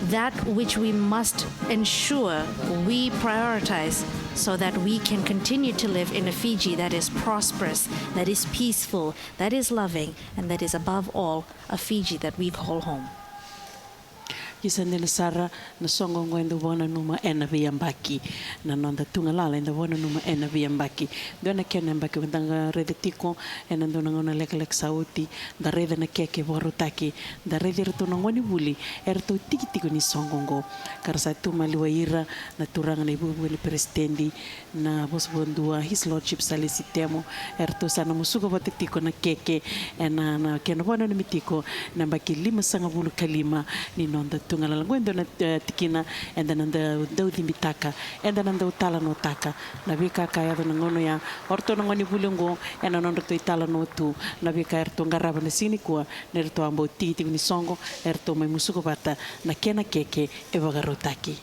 that which we must ensure we prioritize so that we can continue to live in a Fiji that is prosperous, that is peaceful, that is loving, and that is above all a Fiji that we call home. Isandina Sara na songo ngwendo wana numa ena viambaki na nonda tunga lala enda wana numa ena viambaki dona kena mbaki wendanga rede tiko ena dona ngona lek sauti da rede na keke warutaki da rede rito na ngoni buli erto tiki tiko ni songo ngo karasa tu maliwa ira na turanga na ibu ni presidendi na bos bondua His Lordship Salisi Temo erto sana musuga bote tiko na keke ena na kena wana mitiko na mbaki 5 kalima ni nonda tunga la ngwendo na tikina enda nanda daudi mitaka enda nanda utala no taka na bika kaya na ngono ya orto na ngoni bulungo ena nondo to itala no tu na bika erto ngaraba na sini kwa nerto ambo titi ni songo erto mai musuko bata na kena keke e bagarotaki.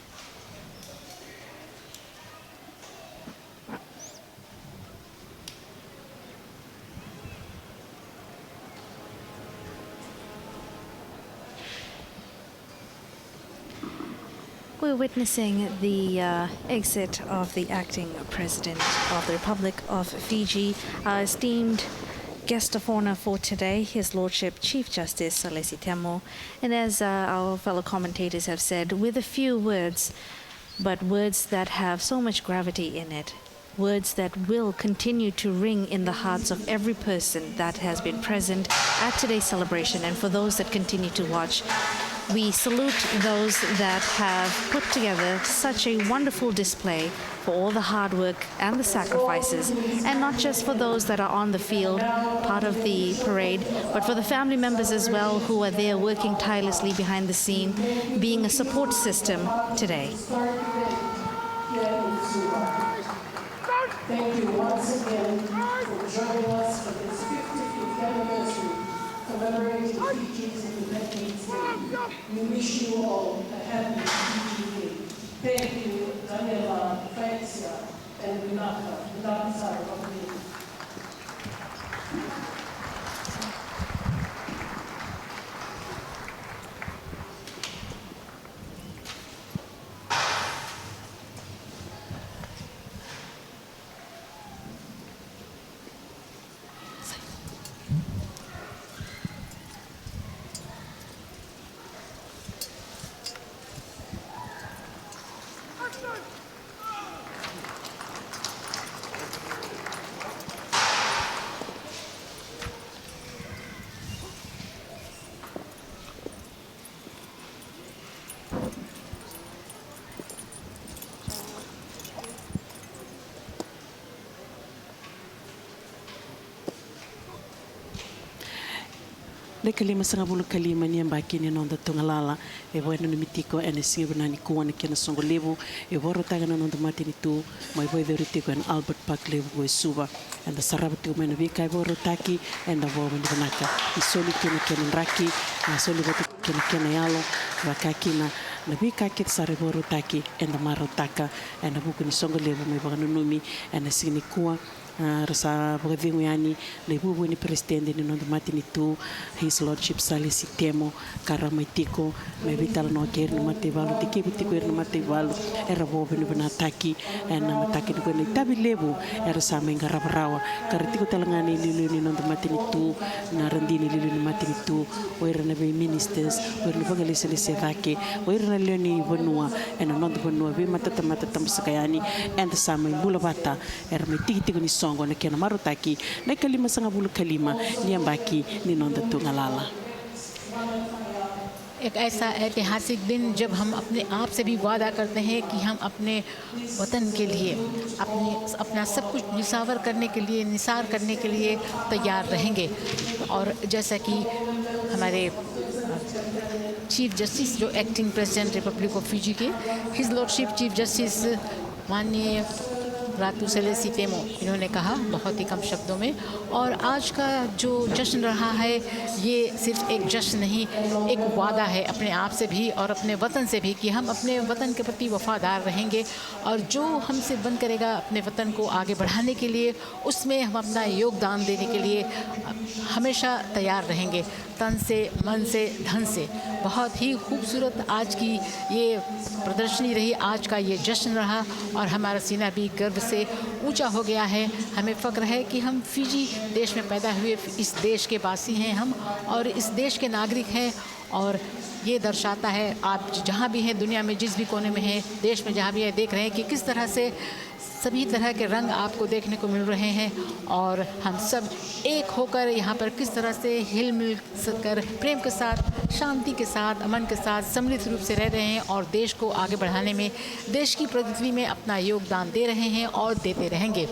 We're witnessing the exit of the acting president of the Republic of Fiji, our esteemed guest of honor for today, His Lordship Chief Justice Salisi Temo. And as our fellow commentators have said, with a few words, but words that have so much gravity in it, words that will continue to ring in the hearts of every person that has been present at today's celebration and for those that continue to watch. We salute those that have put together such a wonderful display for all the hard work and the sacrifices, and not just for those that are on the field, part of the parade, but for the family members as well who are there working tirelessly behind the scene, being a support system today. Thank you once again for joining us for this 55th anniversary commemorating Fiji's Independence Day. We wish you all a happy Fiji Day. Thank you, Daniela, Francia, and Renata. Le kalima sanga bulu kalima ni ambaki ni nonda tungalala e bueno ni mitiko ene sibna ni kuana kena songo levu e woro taga na nonda mati ni tu mai boy veritiko en Albert Park levu e Suva and the sarabati mena vika e woro taki and the wo ni banaka I soli kena raki na soli bati kena yalo wakaki na vika kit sare woro taki and the maro taka and the buku ni songo levu mai bagano numi and the sini kuwa rasa bagavingu yani le bubu ni presidente ni no mati ni tu his lordship sali sitemo karamitiko me vital no ker no mate valu tiki bitiko no mate valu era bobe ni banataki na mataki ni tabi lebu era sa menga rabrawa karitiko talangani lilu ni no mati ni tu na randini lilu ni mati ni tu o era na be ministers o era bagale se vake o era na leoni bonua no bonua be matata msakayani and sa mai bulabata era me tiki ni songo na kena marutaki na kalima sanga bulu kalima ni ambaki ni nonda tungalala. एक ऐसा ऐतिहासिक दिन जब हम अपने आप से भी वादा करते हैं कि हम अपने वतन के लिए अपना सब कुछ निसार करने के लिए तैयार रहेंगे और जैसा कि हमारे चीफ जस्टिस जो acting president Republic of Fiji के हिज लॉर्डशिप चीफ जस्टिस माननीय रातू सेलेसी तेमो इन्होंने कहा बहुत ही कम शब्दों में और आज का जो जश्न रहा है ये सिर्फ एक जश्न नहीं एक वादा है अपने आप से भी और अपने वतन से भी कि हम अपने वतन के प्रति वफादार रहेंगे और जो हमसे बन करेगा अपने वतन को आगे बढ़ाने के लिए उसमें हम अपना योगदान देने के लिए हमेशा तैयार रहेंगे तन से मन से धन से। बहुत ही खूबसूरत आज की ये प्रदर्शनी रही, आज का ये जश्न रहा और हमारा सीना भी गर्व से ऊंचा हो गया है। हमें फ़ख्र है कि हम फिजी देश में पैदा हुए इस देश के वासी हैं हम और इस देश के नागरिक हैं और ये दर्शाता है आप जहाँ भी हैं दुनिया में जिस भी कोने में हैं देश में जहाँ भी हैं देख रहे हैं कि किस तरह से सभी तरह के रंग आपको देखने को मिल रहे हैं और हम सब एक होकर यहाँ पर किस तरह से हिल मिल कर प्रेम के साथ शांति के साथ अमन के साथ सम्मिलित रूप से रह रहे हैं और देश को आगे बढ़ाने में देश की प्रगति में अपना योगदान दे रहे हैं और देते रहेंगे।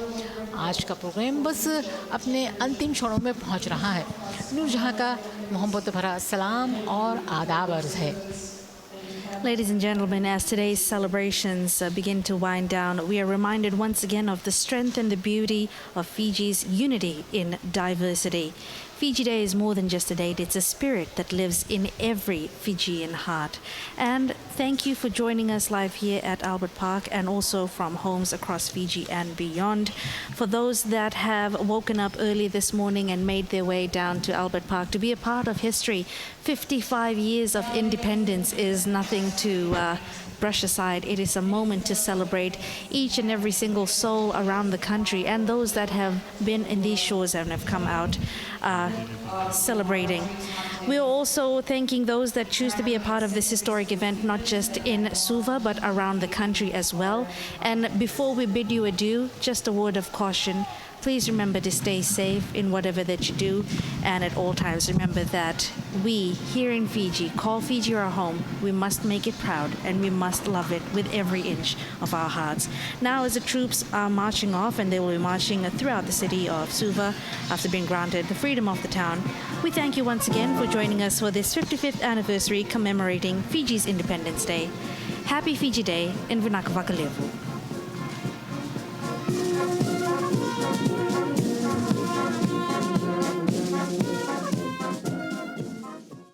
आज का प्रोग्राम बस अपने अंतिम क्षणों में पहुँच रहा है। नूरजहाँ का मोहब्बत भरा सलाम और आदाब अर्ज़ है। Ladies and gentlemen, as today's celebrations begin to wind down, we are reminded once again of the strength and the beauty of Fiji's unity in diversity. Fiji Day is more than just a date, it's a spirit that lives in every Fijian heart. And thank you for joining us live here at Albert Park and also from homes across Fiji and beyond. For those that have woken up early this morning and made their way down to Albert Park to be a part of history, 55 years of independence is nothing to brush aside. It is a moment to celebrate each and every single soul around the country and those that have been in these shores and have come out celebrating. We are also thanking those that choose to be a part of this historic event, not just in Suva, but around the country as well. And before we bid you adieu, just a word of caution. Please remember to stay safe in whatever that you do, and at all times remember that we here in Fiji call Fiji our home. We must make it proud, and we must love it with every inch of our hearts. Now, as the troops are marching off, and they will be marching throughout the city of Suva after being granted the freedom of the town, we thank you once again for joining us for this 55th anniversary commemorating Fiji's Independence Day. Happy Fiji Day in Vinaka Vakalevu.